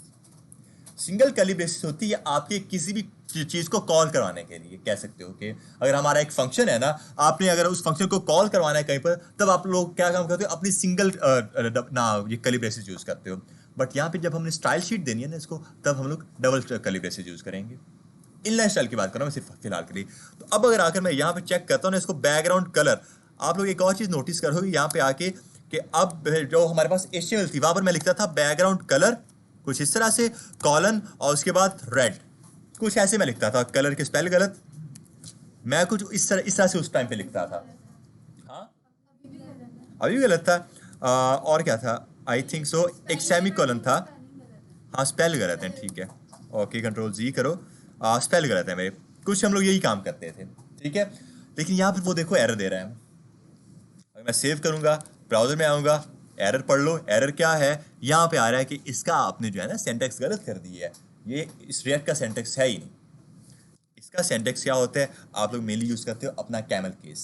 single curly braces होती है आपके किसी भी चीज को कॉल करवाने के लिए। कह सकते हो कि अगर हमारा एक फंक्शन है ना, आपने अगर उस फंक्शन को कॉल करवाना है कहीं पर, तब आप लोग क्या काम करते हो, अपनी सिंगल ना ये कर्ली ब्रेसेस यूज करते हो। बट यहाँ पे जब हमने स्टाइल शीट देनी है ना इसको, तब हम लोग डबल कर्ली ब्रेसेस यूज करेंगे। इनलाइन स्टाइल की बात कर रहा हूँ मैं सिर्फ फिलहाल के लिए। तो अब अगर आकर मैं यहाँ पे चेक करता हूँ ना इसको, बैकग्राउंड कलर, आप लोग एक और चीज नोटिस करोगे यहाँ पे आके कि अब जो हमारे पास HTML थी वहां पर मैं लिखता था बैकग्राउंड कलर कुछ इस तरह से, कॉलन और उसके बाद रेड, कुछ ऐसे मैं लिखता था। कलर के स्पेल गलत, मैं कुछ इस तरह से उस टाइम पे लिखता था। हाँ अभी भी गलत था। और क्या था, आई थिंक सो एक सेमी कॉलन था। हाँ स्पेल गलत है, ठीक है। ओके कंट्रोल जी करो, स्पेल गलत है मेरे। कुछ हम लोग यही काम करते थे, ठीक है। लेकिन यहाँ पर वो देखो एरर दे रहा है। अगर मैं सेव करूंगा, ब्राउजर में आऊंगा, एरर पढ़ लो। एरर क्या है, यहाँ पे आ रहा है कि इसका आपने जो है ना सिंटैक्स गलत कर दी है। ये इस रिएक्ट का सिंटैक्स है ही नहीं। इसका सिंटैक्स क्या होता है, आप लोग मेनली यूज करते हो अपना कैमल केस।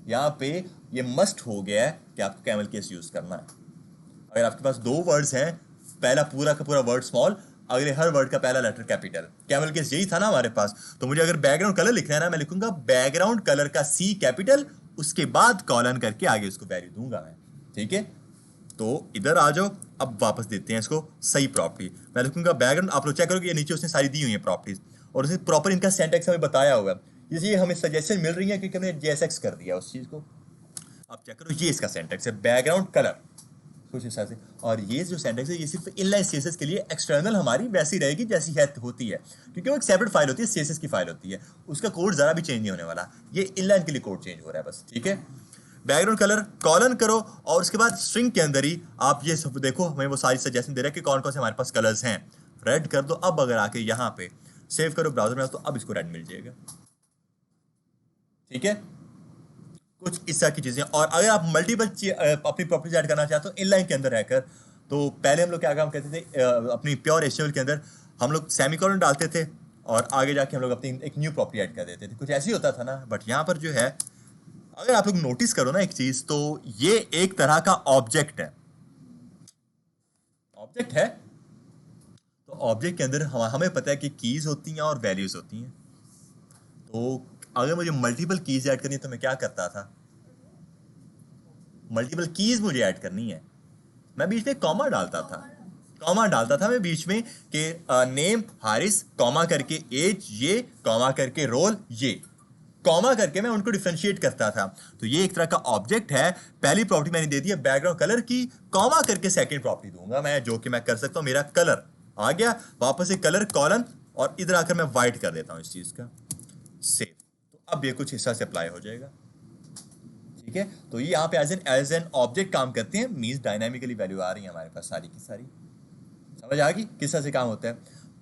यहाँ पे ये मस्ट हो गया है कि आपको कैमल केस यूज करना है। अगर आपके पास दो वर्ड्स हैं, पहला पूरा का पूरा वर्ड स्मॉल, अगले हर वर्ड का पहला लेटर कैपिटल, कैमल केस यही था ना हमारे पास। तो मुझे अगर बैकग्राउंड कलर लिखना है ना, मैं लिखूंगा बैकग्राउंड कलर का C कैपिटल, उसके बाद कॉलन करके आगे उसको वैल्यू दूंगा मैं, ठीक है। तो इधर आ जाओ, अब वापस देते हैं इसको सही प्रॉपर्टी। मैं लिखूंगा बैकग्राउंड, आप लोग चेक करोगे ये नीचे उसने सारी दी हुई है प्रॉपर्टीज, और उसे प्रॉपर इनका सिंटैक्स हमें बताया हुआ है। इसलिए हमें सजेशन मिल रही है क्योंकि हमने JSX कर दिया उस चीज को। आप चेक करो, ये इसका सिंटैक्स है बैकग्राउंड कलर कुछ हिसाब से। और ये जो सिंटैक्स है ये सिर्फ इनलाइन CSS के लिए एक्सटर्नल हमारी वैसी रहेगी जैसी है होती है, क्योंकि वो एक सेपरेट फाइल होती है, CSS की फाइल होती है, उसका कोड जरा भी चेंज नहीं होने वाला। ये इनलाइन के लिए कोड चेंज हो रहा है बस, ठीक है। बैकग्राउंड कलर कॉलन करो, और उसके बाद स्ट्रिंग के अंदर ही आप ये सब देखो, हमें वो सारी सजेशन दे रहा है कि कौन कौन से हमारे पास कलर्स हैं। रेड कर दो। अब अगर आके यहाँ पे सेव करो ब्राउजर में, तो अब इसको रेड मिल जाएगा, ठीक है। कुछ इस तरह की चीजें। और अगर आप मल्टीपल अपनी प्रॉपर्टीज ऐड करना चाहते हो इनलाइन के अंदर रहकर, तो पहले हम लोग क्या काम करते थे, अपनी प्योर HTML के अंदर हम लोग सेमीकोलन डालते थे, और आगे जाके हम लोग अपनी एक न्यू प्रॉपर्टी ऐड कर देते थे, कुछ ऐसे ही होता था ना। बट यहाँ पर जो है, अगर आप लोग नोटिस करो ना एक चीज, तो ये एक तरह का ऑब्जेक्ट है। ऑब्जेक्ट है तो ऑब्जेक्ट के अंदर हमें पता है कि कीज होती हैं और वैल्यूज होती हैं। तो अगर मुझे मल्टीपल कीज ऐड करनी है तो मैं क्या करता था, मल्टीपल कीज मुझे ऐड करनी है, मैं बीच में कॉमा डालता था। कॉमा डालता था मैं बीच में कि नेम हारिस, कॉमा करके एज ये, कॉमा करके रोल ये, कॉमा करके मैं उनको डिफरेंशिएट करता था। तो ये एक तरह का ऑब्जेक्ट है। पहली प्रॉपर्टी मैंने दे दी है बैकग्राउंड कलर की, कॉमा करके सेकंड प्रॉपर्टी दूंगा मैं, जो कि मैं कर सकता हूं, मेरा कलर आ गया वापस से कलर कॉलन, और इधर आकर मैं वाइट कर देता हूं इस चीज का, सेव। तो अब ये कुछ हिस्सा से अप्लाई हो जाएगा, ठीक है। तो ये यहाँ पे एज एन ऑब्जेक्ट काम करते हैं, मीन्स डायनामिकली वैल्यू आ रही है हमारे पास सारी की सारी। समझ आ गई किस तरह से काम होता है।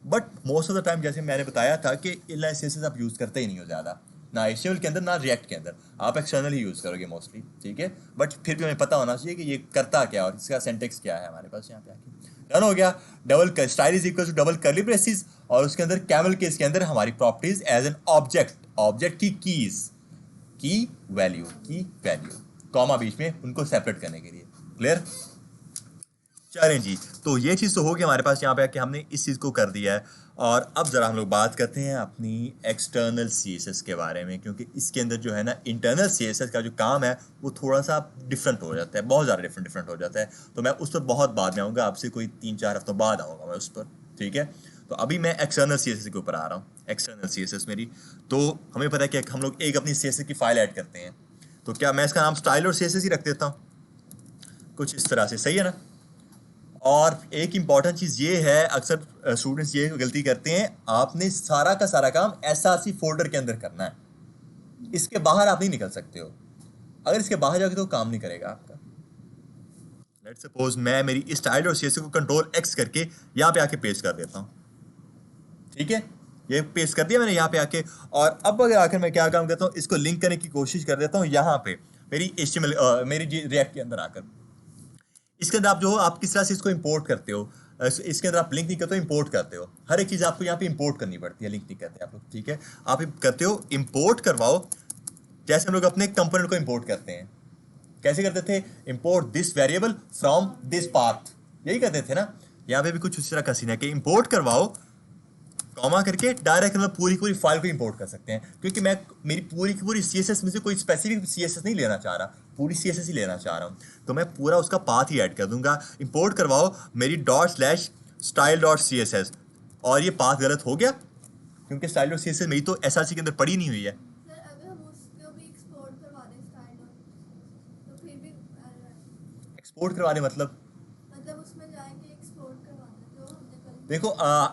But most of the time जैसे मैंने बताया था कि इनलाइन CSS आप यूज करते ही नहीं हो ज्यादा, ना HTML के अंदर ना रिएक्ट के अंदर, आप एक्सटर्नल ही यूज करोगे मोस्टली, ठीक है। बट फिर भी हमें पता होना चाहिए कि ये करता क्या और इसका सिंटैक्स क्या है हमारे पास। यहाँ पे आके डन हो गया। Double style is equal to double curly braces, और उसके अंदर कैमल केस के अंदर हमारी properties as an object, object की कीज, की वैल्यू, कॉमा बीच में उनको सेपरेट करने के लिए। क्लियर? चलें जी, तो ये चीज़ तो होगी हमारे पास यहाँ पे कि हमने इस चीज़ को कर दिया है। और अब ज़रा हम लोग बात करते हैं अपनी एक्सटर्नल CSS के बारे में, क्योंकि इसके अंदर जो है ना इंटरनल CSS का जो काम है वो थोड़ा सा डिफरेंट हो जाता है, बहुत ज़्यादा डिफरेंट हो जाता है। तो मैं उस पर बहुत बाद में आऊँगा, आपसे कोई 3-4 हफ्तों बाद आऊँगा मैं उस पर, ठीक है। तो अभी मैं एक्सटर्नल CSS के ऊपर आ रहा हूँ। एक्सटर्नल CSS मेरी, तो हमें पता है कि हम लोग एक अपनी CSS की फाइल ऐड करते हैं, तो क्या मैं इसका नाम स्टाइल और CSS ही रख देता हूँ, कुछ इस तरह से, सही है ना। और एक इम्पॉर्टेंट चीज़ ये है, अक्सर स्टूडेंट्स ये गलती करते हैं, आपने सारा का सारा काम SRC फोल्डर के अंदर करना है, इसके बाहर आप नहीं निकल सकते हो। अगर इसके बाहर जाओगे तो काम नहीं करेगा आपका। लेट्स सपोज मैं मेरी स्टाइल और CSS को कंट्रोल X करके यहाँ पे आके पेस्ट कर देता हूँ, ठीक है। ये पेस्ट कर दिया मैंने यहाँ पे आके, और अब अगर आकर मैं क्या काम करता हूँ, इसको लिंक करने की कोशिश कर देता हूँ यहाँ पे मेरी HTML मेरी रिएक्ट के अंदर आकर। इसके अंदर आप जो हो आप किस तरह से इसको इंपोर्ट करते हो, इसके अंदर आप लिंक नहीं करते हो, इंपोर्ट करते हो। हर एक चीज़ आपको यहाँ पे इंपोर्ट करनी पड़ती है, लिंक नहीं करते आप लोग, ठीक है। आप करते हो इंपोर्ट करवाओ, जैसे हम लोग अपने कंपोनेंट को इंपोर्ट करते हैं, कैसे करते थे, import this variable from this path, यही करते थे ना। यहाँ पे भी कुछ उसी तरह का सीन है कि इंपोर्ट करवाओ, कॉमा करके डायरेक्ट मतलब पूरी पूरी फाइल को इंपोर्ट कर सकते हैं, क्योंकि मैं मेरी पूरी की पूरी सीएसएस में से कोई स्पेसिफिक सीएसएस नहीं लेना चाह रहा, पूरी सीएसएस ही लेना चाह रहा हूँ, तो मैं पूरा उसका पाथ ही ऐड कर दूंगा। इंपोर्ट करवाओ मेरी dot slash style dot C S S, और ये पाथ गलत हो गया क्योंकि style dot C S S मेरी तो एसआरसी के अंदर पड़ी नहीं हुई है। सर अगर हम उसको भी एक्सपोर्ट करवा दें स्टाइल तो फिर भी एक्सपोर्ट करवाने मतलब उसमें जाएंगे एक्सपोर्ट करवाना जो हमने कल देखो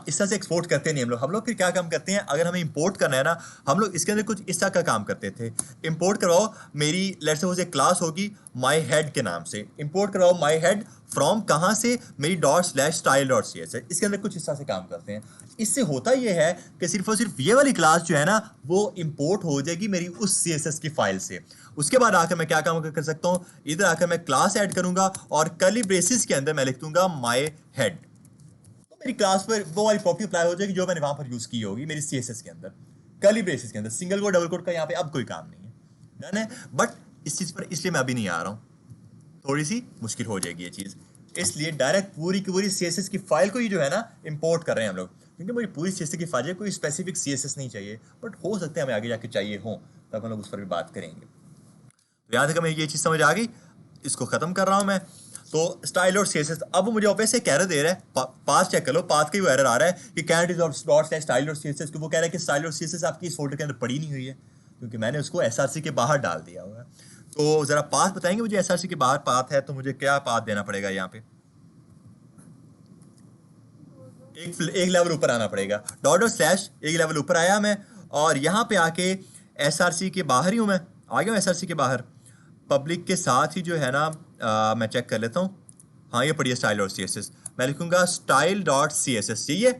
इस तरह से एक्सपोर्ट करते नहीं हम लोग फिर क्या काम करते हैं, अगर हमें इंपोर्ट करना है ना, हम लोग इसके अंदर कुछ इस तरह का काम करते थे। इंपोर्ट करवाओ मेरी लेट्स सपोज एक क्लास होगी माई हेड के नाम से, इंपोर्ट करवाओ माई हेड फ्रॉम कहाँ से, मेरी dot slash style dot C S है, इसके अंदर कुछ इस तरह से काम करते हैं। इससे होता यह है कि सिर्फ और सिर्फ ये वाली क्लास जो है ना वो इंपोर्ट हो जाएगी मेरी उस सी एस एस की फाइल से। उसके बाद आकर मैं क्या काम कर सकता हूँ, इधर आकर मैं क्लास ऐड करूंगा और कर्ली ब्रेसिस के अंदर मैं लिख दूंगा माई हेड, मेरी क्लास पर वो वाली प्रॉपर्टी अप्लाई हो जाएगी जो मैंने वहां पर यूज की होगी मेरी सीएसएस के अंदर, कर्ली ब्रेसेस के अंदर। सिंगल कोट डबल कोट का यहाँ पे अब कोई काम नहीं है, डन है। बट इस चीज पर इसलिए मैं अभी नहीं आ रहा हूँ, थोड़ी सी मुश्किल हो जाएगी ये चीज, इसलिए डायरेक्ट पूरी की पूरी सीएसएस की फाइल को ही जो है ना इंपोर्ट कर रहे हैं हम लोग, क्योंकि मुझे पूरी सीएसएस की फाइल कोई स्पेसिफिक सीएसएस नहीं चाहिए, बट हो सकता है हमें आगे जाके चाहिए हो, तब हम लोग उस पर भी बात करेंगे। तो यहाँ तक हमें ये चीज समझ आ गई, इसको खत्म कर रहा हूँ मैं। तो स्टाइल और सीएसएस, अब मुझे ऑब्वियस एक एरर दे रहा है, पाथ चेक कर लो, पाथ का वो एरर आ रहा है कि can is dot slash style और सीएसएस, वो कह रहा है कि स्टाइल और सीएसएस आपकी इस फोल्डर के अंदर पड़ी नहीं हुई है क्योंकि मैंने उसको एसआरसी के बाहर डाल दिया हुआ है। तो जरा पाथ बताएंगे मुझे, एसआरसी के बाहर पाथ है तो मुझे क्या पाथ देना पड़ेगा यहाँ पे, एक लेवल ऊपर आना पड़ेगा, डॉट डॉट स्लैश एक लेवल ऊपर आया मैं, और यहाँ पे आके एसआरसी के बाहर ही हूँ मैं, आ गया हूँ एसआरसी के बाहर, पब्लिक के साथ ही जो है ना मैं चेक कर लेता हूँ, हाँ ये पढ़िए style dot C S S, मैं लिखूंगा style dot C S S, चाहिए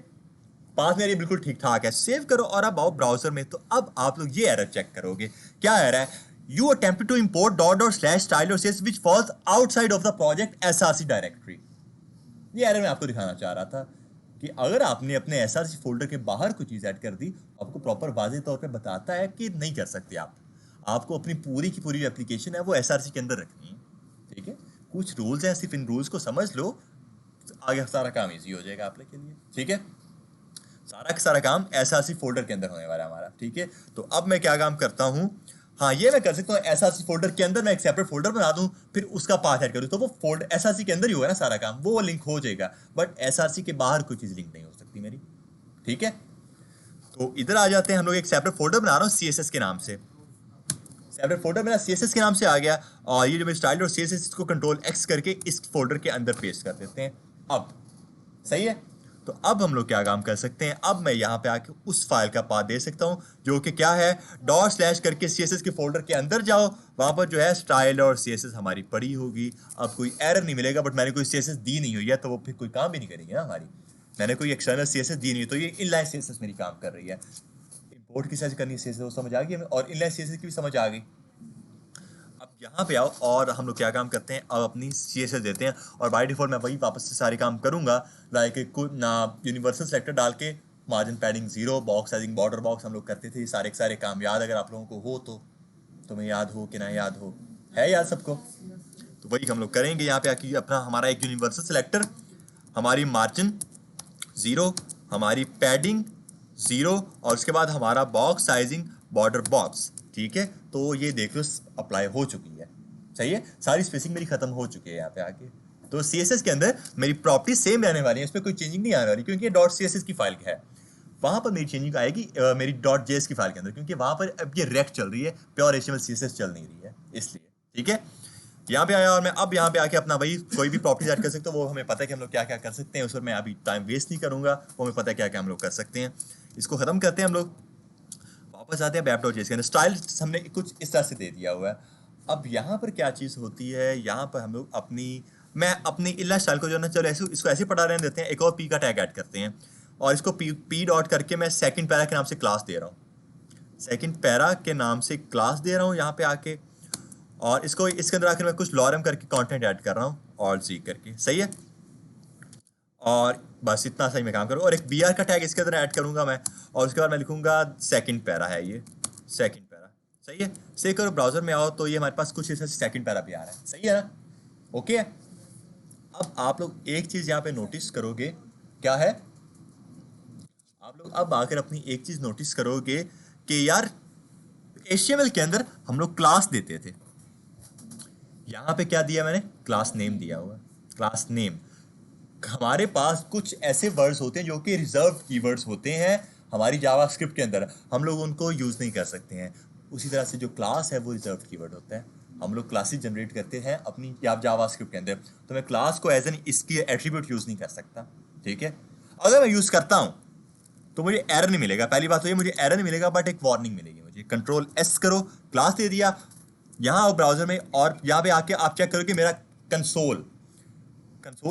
पाथ मेरी बिल्कुल ठीक ठाक है, सेव करो और अब आओ ब्राउजर में। तो अब आप लोग ये एरर चेक करोगे, क्या एरर है, you attempted to import dot dot slash style dot C S which falls outside of the project SRC directory. ये एरर मैं आपको दिखाना चाह रहा था कि अगर आपने अपने एसआरसी फोल्डर के बाहर कोई चीज ऐड कर दी, आपको प्रॉपर वाज़ेह तौर पे बताता है कि नहीं कर सकते आप, आपको अपनी पूरी की पूरी एप्लीकेशन है वो एसआरसी के अंदर रखनी है, ठीक है। कुछ रूल्स हैं, सिर्फ इन रूल्स को समझ लो, आगे सारा काम इजी हो जाएगा आप लोग के लिए, ठीक है। सारा का सारा काम एसआरसी फोल्डर के अंदर होने वाला है हमारा, ठीक है। तो अब मैं क्या काम करता हूँ, हाँ ये मैं कर सकता हूँ, एसआरसी फोल्डर के अंदर मैं एक सेपरेट फोल्डर बना दूं, फिर उसका पाथ ऐड करूँ, तो वो फोल्डर एसआरसी के अंदर ही होगा ना सारा काम, वो लिंक हो जाएगा, बट एसआरसी के बाहर कोई चीज़ लिंक नहीं हो सकती मेरी, ठीक है। तो इधर आ जाते हैं, हम लोग एक सेपरेट फोल्डर बना रहा हूँ सीएसएस के नाम से, सेपरेट फोल्डर मेरा सीएसएस के नाम से आ गया, और ये जो मेरी स्टाइल और सीएसएस इसको कंट्रोल एक्स करके इस फोल्डर के अंदर पेस्ट कर देते हैं। अब सही है, तो अब हम लोग क्या काम कर सकते हैं, अब मैं यहाँ पे आके उस फाइल का पाथ दे सकता हूँ जो कि क्या है, डॉट स्लैश करके सीएसएस के फोल्डर के अंदर जाओ, वहाँ पर जो है स्टाइल और सीएसएस हमारी पड़ी होगी। अब कोई एरर नहीं मिलेगा, बट मैंने कोई सीएसएस दी नहीं हुई है तो वो फिर कोई काम भी नहीं करेगी ना हमारी, मैंने कोई एक्सटर्नल सीएसएस दी नहीं है, तो ये इनलाइन सीएसएस मेरी काम कर रही है। इंपोर्ट की करनी है सीएसएस, वो समझ आ गई हमें, और इनलाइन सीएसएस की भी समझ आ गई। अब यहाँ पे आओ और हम लोग क्या काम करते हैं, अब अपनी सीएसएस देते हैं, और बाय डिफॉल्ट मैं वही वापस से सारे काम करूंगा, लाइक कुछ ना यूनिवर्सल सेलेक्टर डाल के margin padding 0, box sizing border box हम लोग करते थे, सारे के सारे काम याद अगर आप लोगों को हो तो, तुम्हें याद हो कि ना याद हो, है याद सबको, तो वही हम लोग करेंगे। यहाँ पे आके अपना हमारा एक यूनिवर्सल सेलेक्टर, हमारी मार्जिन 0, हमारी पैडिंग 0, और उसके बाद हमारा बॉक्स साइजिंग बॉर्डर बॉक्स, ठीक है। तो ये देख लो अप्लाई हो चुकी है, सही है, सारी स्पेसिंग मेरी खत्म हो चुकी है यहाँ पे आके। तो सीएसएस के अंदर मेरी प्रॉपर्टी सेम रहने वाली है, इसमें कोई चेंजिंग नहीं आने वाली, क्योंकि ये डॉट सीएसएस की फाइल है, वहां पर मेरी चेंजिंग आएगी मेरी डॉट जेएस की फाइल के अंदर, क्योंकि वहां पर अब ये रेक्ट चल रही है, प्योर एचटीएमएल सीएसएस चल नहीं रही है, इसलिए, ठीक है। यहाँ पे आया और मैं अब यहाँ पे आके अपना वही कोई भी प्रॉपर्टी ऐड कर सकता हूँ, वो हमें पता है कि हम लोग क्या क्या कर सकते हैं, उस पर मैं अभी टाइम वेस्ट नहीं करूंगा, वो हमें पता है क्या क्या हम लोग कर सकते हैं। इसको खत्म करते हैं हम लोग, वापस आते हैं वेब.js के अंदर, स्टाइल हमने कुछ इस तरह से दे दिया हुआ है। अब यहाँ पर क्या चीज़ होती है, यहाँ पर हम लोग मैं अपनी इला स्टाइल को जो ना, चलो ऐसे इसको ऐसे पढ़ा रहने देते हैं, एक और पी का टैग ऐड करते हैं, और इसको पी डॉट करके मैं सेकंड पैरा के नाम से क्लास दे रहा हूँ, सेकंड पैरा के नाम से क्लास दे रहा हूँ यहाँ पे आके, और इसको इसके अंदर आकर मैं कुछ लॉरम करके कंटेंट ऐड कर रहा हूँ, ऑल सी करके, सही है। और बस इतना सही मैं काम करूँ, और एक बी आर का टैग इसके अंदर ऐड करूँगा मैं, और उसके बाद मैं लिखूँगा सेकंड पैरा है ये, सेकंड पैरा, सही है। सेव करो, ब्राउजर में आओ तो ये हमारे पास कुछ ऐसे सेकंड पैरा भी आ रहा है, सही है ना, ओके है। अब आप लोग एक चीज़ यहाँ पे नोटिस करोगे, क्या है, आप लोग अब आकर अपनी एक चीज़ नोटिस करोगे कि यार HTML के अंदर हम लोग क्लास देते थे, यहाँ पे क्या दिया मैंने, क्लास नेम दिया हुआ, क्लास नेम। हमारे पास कुछ ऐसे वर्ड्स होते हैं जो कि रिजर्व्ड कीवर्ड्स होते हैं हमारी जावास्क्रिप्ट के अंदर, हम लोग उनको यूज़ नहीं कर सकते हैं। उसी तरह से जो क्लास है वो रिजर्व्ड कीवर्ड होता है, हम लोग क्लासेस जनरेट करते हैं अपनी जावास्क्रिप्ट के अंदर, तो मैं क्लास को एज एन इसकी एट्रीब्यूट यूज़ नहीं कर सकता, ठीक है। अगर मैं यूज़ करता हूँ तो मुझे एरर नहीं मिलेगा, पहली बात तो ये, मुझे एरर नहीं मिलेगा, बट एक वार्निंग मिलेगी मुझे। कंट्रोल एस करो, क्लास दे दिया, यहाँ आओ ब्राउजर में, और यहाँ पे आके आप चेक करो कि मेरा कंसोल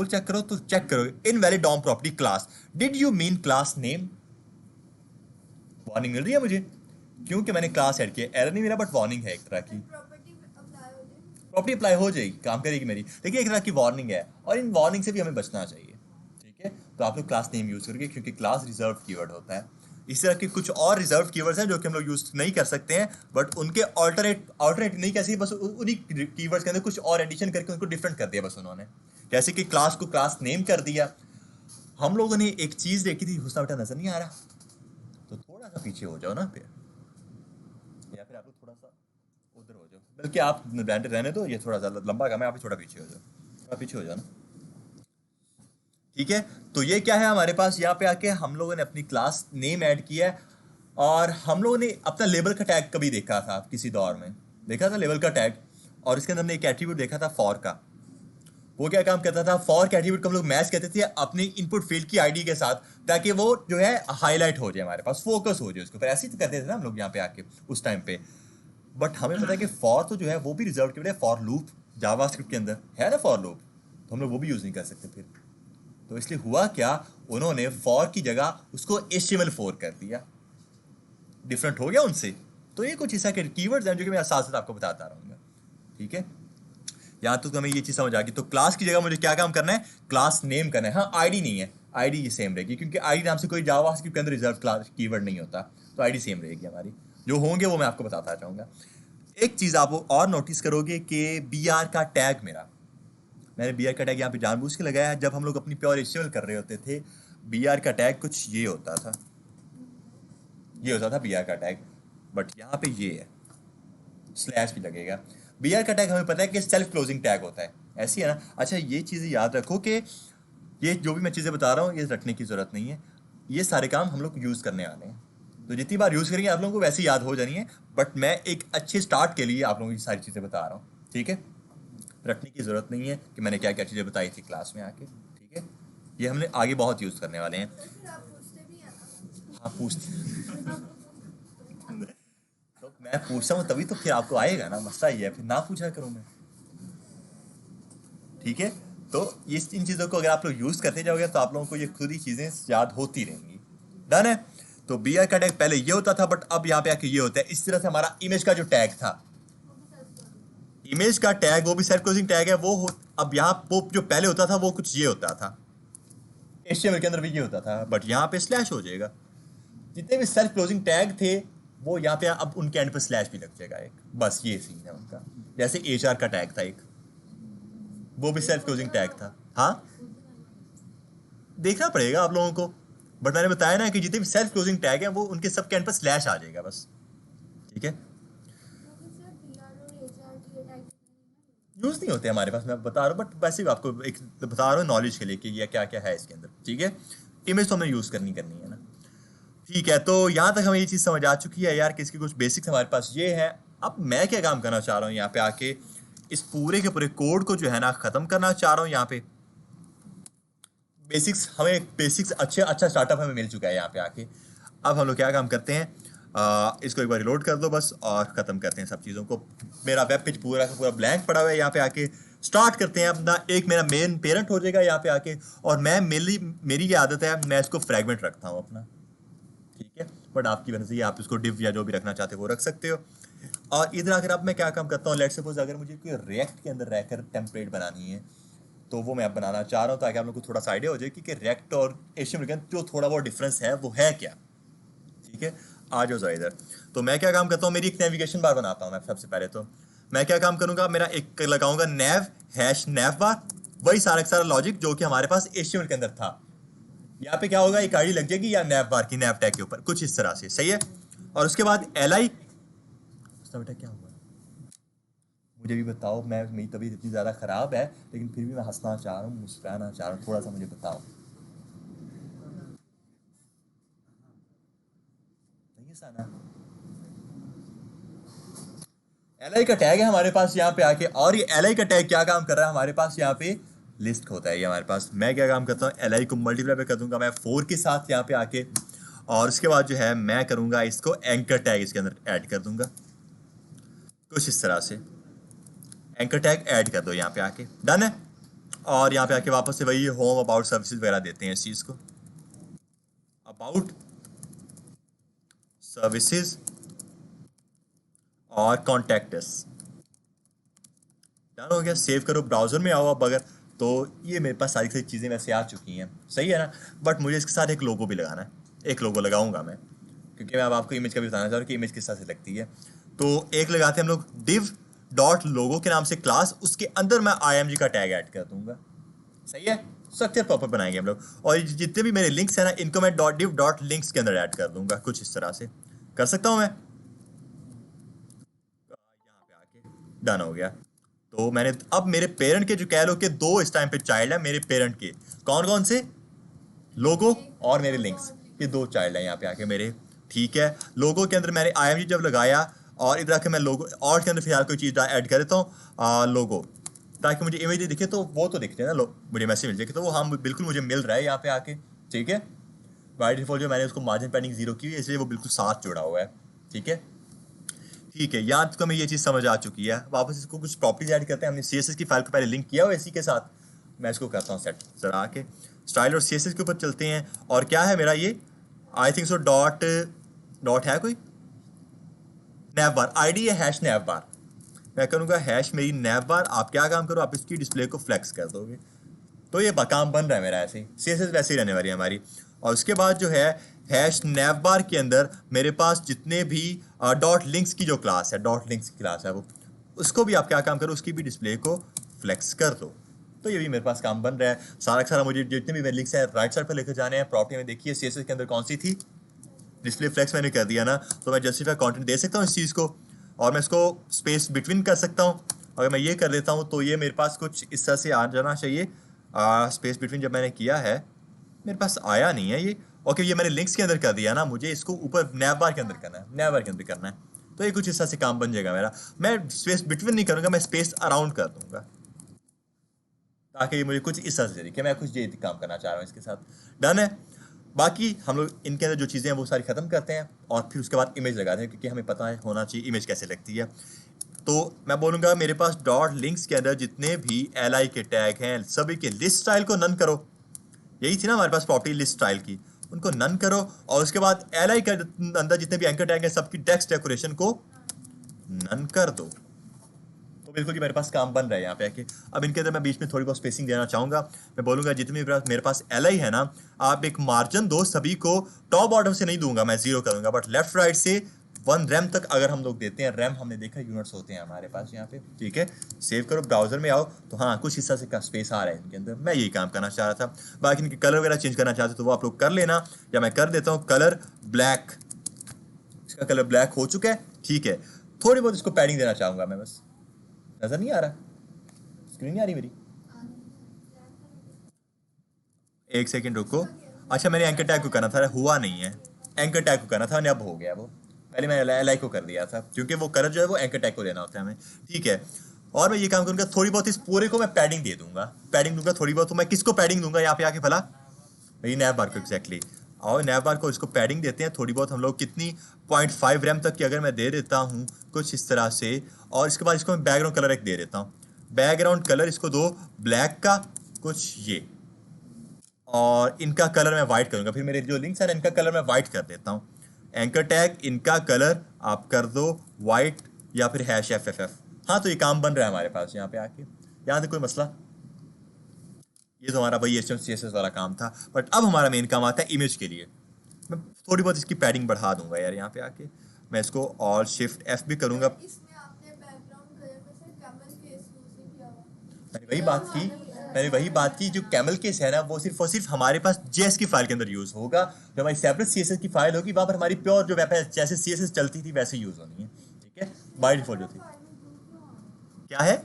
चेक करो, तो चेक करो invalid DOM property class, did you mean class name, warning मिल रही है मुझे क्योंकि मैंने क्लास ऐड किया, एरर नहीं मिला बट वार्निंग है एक तरह की, प्रॉपर्टी अप्लाई हो जाएगी, काम करेगी मेरी, देखिए एक तरह की वार्निंग है, और इन वार्निंग से भी हमें बचना चाहिए, ठीक है। तो आप लोग क्लास नेम यूज करके, क्योंकि क्लास रिजर्व कीवर्ड होता है। इस तरह के कुछ और रिजर्व कीवर्ड्स हैं जो कि हम लोग यूज नहीं कर सकते हैं, बट उनके ऑल्टरनेट नहीं कैसे, बस उन्हीं कीवर्ड्स के अंदर कुछ और एडिशन करके उनको डिफरेंट कर दिया बस उन्होंने, जैसे कि क्लास को क्लास नेम कर दिया। हम लोगों ने एक चीज देखी थी, हुस्ना बेटा नजर नहीं आ रहा, तो थोड़ा सा पीछे हो जाओ ना फिर, या फिर आप लोग थोड़ा सा उधर हो जाओ, बल्कि आप ब्रांडेड रहने दो, ये थोड़ा सा लंबा काम है, आप थोड़ा पीछे हो जाओ, थोड़ा पीछे हो जाओ ना, ठीक है। तो ये क्या है हमारे पास, यहाँ पे आके हम लोगों ने अपनी क्लास नेम ऐड किया है, और हम लोगों ने अपना लेबल का टैग कभी देखा था, किसी दौर में देखा था लेबल का टैग, और इसके अंदर हमने एक एट्रीब्यूट देखा था फॉर का। वो क्या काम करता था, फॉर के एट्रीब्यूट को हम लोग मैच कहते थे अपनी इनपुट फील्ड की आईडी के साथ, ताकि वो जो है हाईलाइट हो जाए, हमारे पास फोकस हो जाए उसको, फिर ऐसे ही तो करते थे ना हम लोग यहाँ पे आके उस टाइम पे। बट हमें पता है कि फॉर तो जो है वो भी रिजर्व कीवर्ड है, फॉर लूप जावास्क्रिप्ट के अंदर है ना फॉर लूप, तो हम लोग वो भी यूज नहीं कर सकते फिर। तो इसलिए हुआ क्या, उन्होंने फॉर की जगह उसको HTML4 कर दिया, डिफरेंट हो गया उनसे। तो ये कुछ ऐसा के कीवर्ड्स हैं जो कि मैं साथ साथ आपको बताता रहूँगा, ठीक है। यहाँ तो हमें ये चीज़ समझ आ गई। तो क्लास की जगह मुझे क्या काम करना है, क्लास नेम करना है। हाँ, आईडी नहीं है, आईडी ये सेम रहेगी, क्योंकि आईडी नाम से कोई जावास्क्रिप्ट के अंदर रिजर्व क्लास कीवर्ड नहीं होता, तो आईडी सेम रहेगी हमारी। जो होंगे वो मैं आपको बताता चाहूँगा। एक चीज़ आप और नोटिस करोगे कि BR का टैग मैंने BR का टैग यहाँ पे जानबूझ के लगाया है। जब हम लोग अपनी प्योर HTML कर रहे होते थे, BR का टैग कुछ ये होता था, BR का टैग, बट यहाँ पे ये है, स्लैश भी लगेगा। BR का टैग हमें पता है कि सेल्फ क्लोजिंग टैग होता है, ऐसी है ना। अच्छा, ये चीज़ें याद रखो कि ये जो भी मैं चीज़ें बता रहा हूँ ये रटने की ज़रूरत नहीं है, ये सारे काम हम लोग यूज़ करने वाले हैं, तो जितनी बार यूज़ करेंगे आप लोगों को वैसे ही याद हो जानी है। बट मैं एक अच्छे स्टार्ट के लिए आप लोगों की सारी चीज़ें बता रहा हूँ, ठीक है। रटने की ज़रूरत नहीं है कि मैंने क्या क्या चीज़ें बताई थी क्लास में आके, ठीक है। ये हमने आगे बहुत यूज़ करने वाले हैं। हाँ, पूछते तो मैं पूछता हूँ तभी तो फिर आपको आएगा ना, मसला ये है, फिर ना पूछा करूँ मैं, ठीक है। तो ये इन चीज़ों को अगर आप लोग यूज़ करते जाओगे तो आप लोगों को ये खुद ही चीज़ें याद होती रहेंगी, डन है। तो BR का टैग पहले ये होता था, बट अब यहाँ पे आके ये होता है। इस तरह से हमारा इमेज का जो टैग था, इमेज का टैग वो भी सेल्फ क्लोजिंग टैग है, अब यहाँ वो जो पहले होता था वो कुछ ये होता था, HTML के अंदर भी ये होता था, बट यहाँ पे स्लैश हो जाएगा। जितने भी सेल्फ क्लोजिंग टैग थे वो यहाँ पे अब उनके एंड पे स्लैश भी लग जाएगा एक, बस ये सीन है उनका। जैसे HR का टैग था एक, वो भी सेल्फ क्लोजिंग टैग था। हाँ, देखना पड़ेगा आप लोगों को, बट मैंने बताया ना कि जितने भी सेल्फ क्लोजिंग टैग हैं वो उनके सब के एंड पर स्लैश आ जाएगा बस, ठीक है। यूज नहीं होते हमारे पास, मैं बता रहा हूँ, बट वैसे भी आपको एक बता रहा हूँ नॉलेज के लिए कि ये क्या क्या है इसके अंदर, ठीक है। इमेज तो हमें यूज करनी है ना, ठीक है। तो यहाँ तक हमें ये चीज़ समझ आ चुकी है यार कि इसके कुछ बेसिक्स हमारे पास ये है। अब मैं क्या काम करना चाह रहा हूँ यहाँ पे आके, इस पूरे के पूरे कोड को जो है ना ख़त्म करना चाह रहा हूँ। यहाँ पे बेसिक्स अच्छा स्टार्टअप हमें मिल चुका है यहाँ पे आके। अब हम लोग क्या काम करते हैं, इसको एक बार रिलोड कर दो बस, और ख़त्म करते हैं सब चीज़ों को। मेरा वेब पेज पूरा का पूरा ब्लैंक पड़ा हुआ है, यहाँ पे आके स्टार्ट करते हैं अपना। एक मेरा मेन पेरेंट हो जाएगा यहाँ पे आके, और मेरी ये आदत है, मैं इसको फ्रैगमेंट रखता हूँ अपना, ठीक है। बट आपकी वजह से आप इसको डिव या जो भी रखना चाहते हो वो रख सकते हो। और इधर आकर अब मैं क्या काम करता हूँ, लेट्स सपोज अगर मुझे कोई रिएक्ट के अंदर रहकर टेम्पलेट बनानी है तो वो मैं अब बनाना चाह रहा हूँ ताकि आप लोग को थोड़ा सा आइडिया हो जाए कि रिएक्ट और HTML के अंदर जो थोड़ा बहुत डिफरेंस है वो है क्या। ठीक है, आ जाओ जरा इधर। तो मैं क्या काम करता हूँ, मेरी एक नेविगेशन बार बनाता हूँ मैं। सबसे पहले तो मैं क्या काम करूंगा, मेरा एक लगाऊंगा नेव हैश नेव बार, वही सारा का सारा लॉजिक जो कि हमारे पास HTML के अंदर था। यहाँ पे क्या होगा, एक आईडी लग जाएगी या नेव बार की नेव टैग के ऊपर, कुछ इस तरह से, सही है। और उसके बाद li, बेटा क्या हुआ मुझे भी बताओ, मैं मेरी तबीयत इतनी ज़्यादा ख़राब है लेकिन फिर भी मैं हंसना चाह रहा हूँ, मुस्कुराना चाह रहा हूँ, थोड़ा सा मुझे बताओ। नहीं है साना, एल का टैग है हमारे पास यहाँ पे आके, और ये एल का टैग क्या काम कर रहा है हमारे पास यहाँ पे, लिस्ट होता है ये हमारे पास। मैं क्या काम करता हूँ, एल को मल्टीप्लाई पे कर दूंगा मैं 4 के साथ यहाँ पे आके, और उसके बाद जो है मैं करूंगा इसको एंकर टैग इसके अंदर ऐड कर दूंगा कुछ इस तरह से। एंकर टैग ऐड कर दो यहाँ पे आके, डन है। और यहाँ पे आके वापस से वही होम अबाउट सर्विसेज वगैरह देते हैं इस चीज़ को, अबाउट सर्विसेज और कॉन्टैक्ट अस, डन हो गया। सेव करो, ब्राउजर में आओ अब अगर, तो ये मेरे पास सारी चीज़ें वैसे आ चुकी हैं, सही है ना। बट मुझे इसके साथ एक लोगो भी लगाना है, एक लोगो लगाऊंगा मैं, क्योंकि मैं अब आपको इमेज का भी बताना चाह रहा हूँ कि इमेज किस तरह से लगती है। तो एक लगाते हैं हम लोग div डॉट लोगो के नाम से क्लास, उसके अंदर मैं img का टैग ऐड कर दूंगा, सही है। स्ट्रक्चर प्रॉपर बनाएंगे हम लोग, और जितने भी मेरे लिंक्स हैं ना इनको मैं डॉट div डॉट लिंक्स के अंदर ऐड कर दूंगा, कुछ इस तरह से कर सकता हूँ मैं। यहाँ पे आके डन हो गया। तो मैंने अब मेरे पेरेंट के जो कह लो कि 2 इस टाइम पे चाइल्ड है मेरे पेरेंट के, कौन कौन से, लोगो और मेरे लिंक्स, ये 2 चाइल्ड है यहाँ पे आके मेरे। ठीक है, लोगो के अंदर मैंने img जब लगाया, और इधर आके मैं लोगो और के अंदर फिलहाल कोई चीज़ ऐड कर देता हूँ लोगो, ताकि मुझे इमेज दिखे, तो वो तो दिखते हैं ना, मुझे मैसेज मिल जाए तो वो हाँ बिल्कुल मुझे मिल रहा है यहाँ पे आके। ठीक है, बाय डिफॉल्ट जो मैंने उसको मार्जिन पैडिंग 0 की है इसलिए वो बिल्कुल साथ जुड़ा हुआ है। ठीक है, ठीक है, यहाँ तक हमें ये चीज़ समझ आ चुकी है। वापस इसको कुछ प्रॉपर्टीज ऐड करते हैं, हमने CSS की फाइल को पहले लिंक किया हुआ है इसी के साथ, मैं इसको करता हूँ सेट जरा आके, स्टाइल और CSS के ऊपर चलते हैं। और क्या है मेरा ये, I think so dot dot है कोई नैव बार, आईडी है हैश नैव बार, मैं करूँगा हैश मेरी नैव बार। आप क्या काम करो, आप इसकी डिस्प्ले को फ्लेक्स कर दोगे, तो ये काम बन रहा है मेरा ऐसे ही, CSS वैसे ही रहने वाली है हमारी। और उसके बाद जो है हैश नैव बार के अंदर मेरे पास जितने भी डॉट लिंक्स की जो क्लास है, डॉट लिंक्स की क्लास है वो, उसको भी आप क्या काम करो, उसकी भी डिस्प्ले को फ्लेक्स कर दो। तो ये भी मेरे पास काम बन रहा है सारा का सारा। मुझे जितने भी मेरे लिंक्स हैं राइट साइड पर लेकर जाने हैं। प्रॉपर्टी में देखिए CSS के अंदर कौन सी थी, डिस्प्ले फ्लेक्स मैंने कर दिया ना, तो मैं जस्टिफाई कंटेंट दे सकता हूँ इस चीज़ को, और मैं इसको स्पेस बिटवीन कर सकता हूँ। अगर मैं ये कर देता हूँ तो ये मेरे पास कुछ इस तरह से आ जाना चाहिए। स्पेस बिटवीन जब मैंने किया है मेरे पास आया नहीं है ये, ओके ये मैंने लिंक्स के अंदर कर दिया ना, मुझे इसको ऊपर नैव बार के अंदर करना है, नैव बार के अंदर करना है, तो ये कुछ इस तरह से काम बन जाएगा मेरा। मैं स्पेस बिटवीन नहीं करूँगा, मैं स्पेस अराउंड कर दूंगा, ताकि ये मुझे कुछ इस तरह से दिखे मैं कुछ ये काम करना चाह रहा हूँ इसके साथ। डन है। बाकी हम लोग इनके अंदर जो चीज़ें हैं वो सारी ख़त्म करते हैं, और फिर उसके बाद इमेज लगाते हैं, क्योंकि हमें पता है होना चाहिए इमेज कैसे लगती है। तो मैं बोलूँगा मेरे पास डॉट लिंक्स के अंदर जितने भी li के टैग हैं सभी के लिस्ट स्टाइल को नन करो, यही थी ना हमारे पास प्रॉपर्टी लिस्ट स्टाइल की, उनको नन करो। और उसके बाद li के अंदर जितने भी एंकर टैग हैं सबकी टेक्स्ट डेकोरेशन को नन कर दो। तो बिल्कुल ही मेरे पास काम बन रहा है यहाँ पे आके। अब इनके अंदर मैं बीच में थोड़ी बहुत स्पेसिंग देना चाहूँगा। मैं बोलूँगा जितने भी मेरे पास li है ना, आप एक मार्जिन दो सभी को, टॉप बॉटम से नहीं दूंगा मैं, 0 करूँगा, बट लेफ्ट राइट से 1 रैम तक अगर हम लोग देते हैं, रैम हमने देखा यूनिट्स होते हैं हमारे पास यहाँ पे। ठीक है, सेव करो, ब्राउजर में आओ, तो हाँ कुछ हिस्सा से का स्पेस आ रहा है इनके अंदर, मैं यही काम करना चाह रहा था। बाकी इनके कलर वगैरह चेंज करना चाहते तो वो आप लोग कर लेना, या मैं कर देता हूँ कलर ब्लैक, इसका कलर ब्लैक हो चुका है। ठीक है, थोड़ी बहुत इसको पैडिंग देना चाहूँगा मैं, बस नज़र नहीं आ रहा, स्क्रीन नहीं आ रही मेरी, एक सेकेंड रुको। अच्छा मैंने एंकर टैग को करना था, हुआ नहीं है, एंकर टैग को करना था, अब हो गया वो, पहले मैंने li को कर दिया था, क्योंकि वो कलर जो है वो एंकर टैग को देना होता है हमें। ठीक है, और मैं ये काम करूँगा, थोड़ी बहुत इस पूरे को मैं पैडिंग दे दूंगा, पैडिंग दूंगा थोड़ी बहुत। तो मैं किसको पैडिंग दूंगा यहाँ पे आके भला, मेरी नैव बार को एग्जैक्टली, और नैव बार को इसको पैडिंग देते हैं थोड़ी बहुत हम लोग, कितनी 0.5 रैम तक की अगर मैं दे देता हूँ कुछ इस तरह से। और इसके बाद इसको मैं बैकग्राउंड कलर एक दे देता हूँ, बैकग्राउंड कलर इसको दो ब्लैक का कुछ ये, और इनका कलर मैं वाइट करूँगा। फिर मेरे जो लिंक्स हैं इनका कलर मैं वाइट कर देता हूँ। एंकर टैग इनका कलर आप कर दो वाइट या फिर हैश FFF। हाँ, तो ये काम बन रहा है हमारे पास यहाँ पे आके, यहाँ से कोई मसला। ये तो हमारा वही HTML CSS वाला काम था, बट अब हमारा मेन काम आता है इमेज के लिए। मैं थोड़ी बहुत इसकी पैडिंग बढ़ा दूंगा यार यहाँ पे आके, मैं इसको Alt Shift F भी करूँगा। इसमें आपने बैकग्राउंड कलर में से कैमल केस यूज नहीं किया हुआ। मैंने वही बात की जो कैमल केस है ना, वो सिर्फ और सिर्फ हमारे पास JS की फाइल के अंदर यूज होगा। जो हमारी सेपरेट CSS की फाइल होगी वहाँ पर हमारी प्योर जो वेब है जैसे CSS चलती थी वैसे यूज होनी है, ठीक है, बाय डिफॉल्ट जो थी। क्या है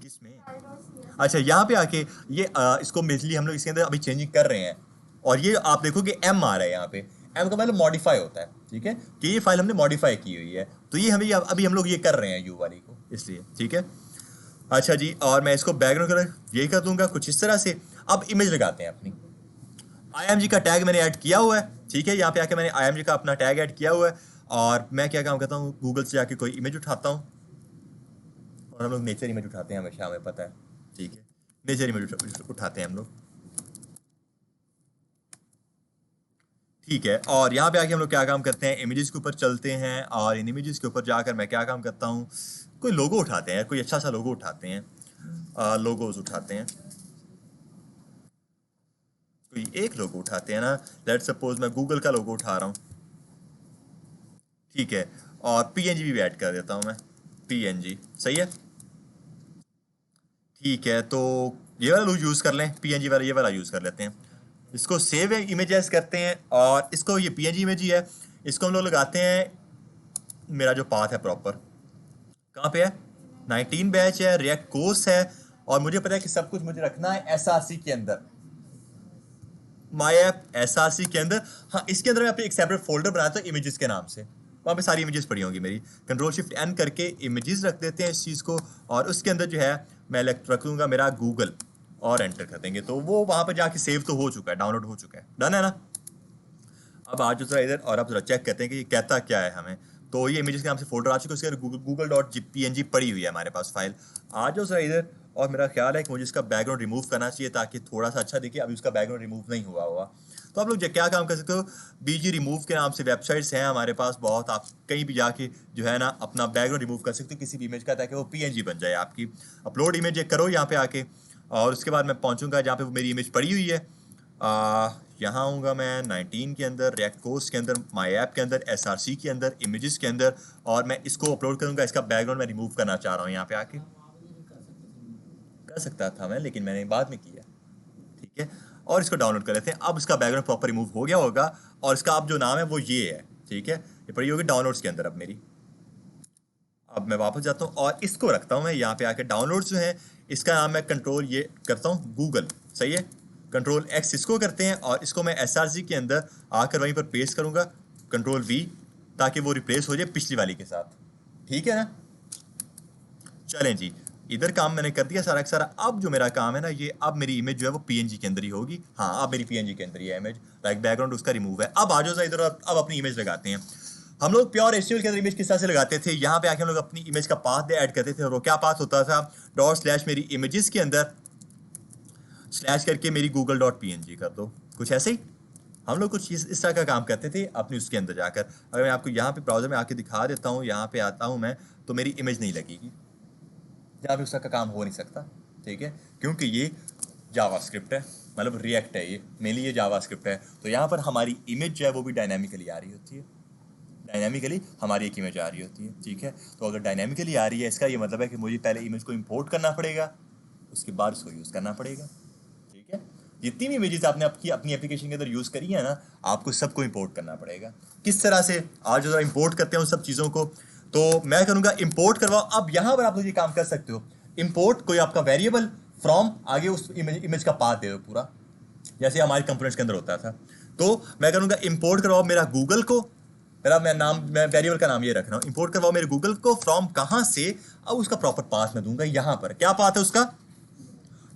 किसमें? अच्छा, यहाँ पे आके ये इसको मेनली हम लोग इसके अंदर अभी चेंजिंग कर रहे हैं, और ये आप देखोगे M आ रहा है यहाँ पे। M का मतलब मॉडिफाई होता है, ठीक है, कि ये फाइल हमने मॉडिफाई की हुई है, तो ये हमें अभी हम लोग ये कर रहे हैं U वाली को, इसलिए ठीक है। अच्छा जी, और मैं इसको बैकग्राउंड कलर यही कर दूंगा कुछ इस तरह से। अब इमेज लगाते हैं अपनी। IMG का टैग मैंने ऐड किया हुआ है, ठीक है, यहाँ पे आके मैंने IMG का अपना टैग ऐड किया हुआ है, और मैं क्या काम करता हूँ, गूगल से जाके कोई इमेज उठाता हूँ, और हम लोग नेचर इमेज उठाते हैं हमेशा, हमें पता है, ठीक है, नेचर इमेज उठाते हैं हम लोग, ठीक है। और यहाँ पे आके हम लोग क्या काम करते हैं, इमेजेस के ऊपर चलते हैं, और इन इमेजेस के ऊपर जाकर मैं क्या काम करता हूँ, कोई लोगो उठाते हैं, कोई अच्छा सा लोगो उठाते हैं, लोगोज उठाते हैं, कोई एक लोगो उठाते हैं ना। लेट्स सपोज मैं गूगल का लोगो उठा रहा हूँ, ठीक है, और PNG भी ऐड कर देता हूँ मैं, PNG सही है, ठीक है। तो ये वाला यूज़ कर लें, PNG वाला, ये वाला यूज़ कर लेते हैं। इसको सेव इमेजेस करते हैं, और इसको ये PNG इमेज ही है, इसको हम लोग लगाते हैं, मेरा जो पाथ है प्रॉपर कहाँ पे है, 19 बैच है, रिएक्ट कोर्स है, और मुझे पता है कि सब कुछ मुझे रखना है SRC के अंदर, माई ऐप SRC के अंदर। हाँ, इसके अंदर मैं अपने एक सेपरेट फोल्डर बनाता हूँ इमेजेस के नाम से, वहाँ पे सारी इमेजेस पड़ी होंगी मेरी। Ctrl+Shift+N करके इमेजेस रख देते हैं इस चीज़ को, और उसके अंदर जो है मैं रख दूंगा मेरा गूगल, और एंटर कर देंगे, तो वो वहाँ पर जाके सेव तो हो चुका है, डाउनलोड हो चुका है, डन है ना। अब आज जरा इधर, और अब जरा चेक करते हैं कि ये कहता क्या है हमें। तो ये इमेजेस के नाम से फोल्डर आ चुका है, उसके अंदर google.png पड़ी हुई है हमारे पास फाइल। आ जाओ जरा इधर, और मेरा ख्याल है कि मुझे इसका बैकग्राउंड रिमूव करना चाहिए ताकि थोड़ा सा अच्छा दिखे। अभी उसका बैकग्राउंड रिमूव नहीं हुआ हुआ, तो आप लोग क्या काम कर सकते हो, BG रिमूव के नाम से वेबसाइट्स हैं हमारे पास बहुत, आप कहीं भी जाके जो है ना अपना बैकग्राउंड रिमूव कर सकते हो किसी भी इमेज का, ताकि वो PNG बन जाए आपकी। अपलोड इमेज करो यहाँ पे आके, और उसके बाद मैं पहुँचूंगा जहाँ पे वो मेरी इमेज पड़ी हुई है। यहाँ आऊँगा मैं 19 के अंदर, रिएक्ट कोर्स के अंदर, माई ऐप के अंदर, SRC के अंदर, इमेजेस के अंदर, और मैं इसको अपलोड करूँगा। इसका बैकग्राउंड मैं रिमूव करना चाह रहा हूँ, यहाँ पे आके कर सकता था मैं, लेकिन मैंने बाद में किया, ठीक है। और इसको डाउनलोड कर लेते हैं। अब इसका बैकग्राउंड प्रॉपर रिमूव हो गया होगा, और इसका अब जो नाम है वो ये है, ठीक है, ये पड़ी होगी डाउनलोड्स के अंदर अब मेरी। अब मैं वापस जाता हूँ और इसको रखता हूँ मैं यहाँ पे आके, डाउनलोड्स जो है इसका नाम मैं कंट्रोल ये करता हूँ गूगल, सही है, Ctrl+X इसको करते हैं, और इसको मैं SRC के अंदर आकर वहीं पर पेस्ट करूँगा, Ctrl+V, ताकि वो रिप्लेस हो जाए पिछली वाली के साथ, ठीक है ना। चलें जी, इधर काम मैंने कर दिया सारा का सारा। अब जो मेरा काम है ना, ये अब मेरी इमेज जो है वो PNG के अंदर ही होगी। हाँ, अब मेरी PNG के अंदर ही है इमेज, लाइक बैकग्राउंड उसका रिमूव है। अब आ जाओ इधर, अब अपनी इमेज लगाते हैं। हम लोग प्योर HTML के अंदर इमेज किस तरह से लगाते थे, यहाँ पे आके हम लोग अपनी इमेज का पाथ ऐड करते थे, और वो क्या पाथ होता था, डॉट/ मेरी इमेजेस के अंदर स्लैश करके मेरी google.png कर दो, कुछ ऐसे ही हम लोग कुछ इस तरह का काम करते थे अपनी उसके अंदर जाकर। अगर मैं आपको यहाँ पे ब्राउजर में आके दिखा देता हूँ, यहाँ पे आता हूँ मैं, तो मेरी इमेज नहीं लगेगी, जहाँ पे उस तरह का काम हो नहीं सकता, ठीक है, क्योंकि ये जावास्क्रिप्ट है, मतलब रिएक्ट है, ये मेनली ये जावास्क्रिप्ट है। तो यहाँ पर हमारी इमेज जो है वो भी डायनामिकली आ रही होती है, डायनामिकली हमारी एक इमेज आ रही होती है, ठीक है। तो अगर डायनामिकली आ रही है, इसका ये मतलब है कि मुझे पहले इमेज को इंपोर्ट करना पड़ेगा, उसके बाद इसको यूज़ करना पड़ेगा, ठीक है। जितनी भी इमेजेस आपने अपनी एप्लीकेशन के अंदर यूज़ करी है ना, आपको सबको इंपोर्ट करना पड़ेगा। किस तरह से, आज जो इंपोर्ट करते हैं उन सब चीज़ों को, तो मैं करूँगा इंपोर्ट करवाओ। अब यहाँ पर आप लोग ये काम कर सकते हो, इंपोर्ट कोई आपका वेरिएबल फ्रॉम, आगे उस इमेज का पाथ दे दो पूरा, जैसे हमारे कंपोनेंट्स के अंदर होता था। तो मैं करूँगा इंपोर्ट करवाओ मेरा गूगल को, मैं वेरिएबल का नाम ये रख रहा हूँ, इंपोर्ट करवाओ मेरे गूगल को, फ्रॉम कहाँ से, अब उसका प्रॉपर पाथ मैं दूंगा यहाँ पर। क्या पाथ है उसका,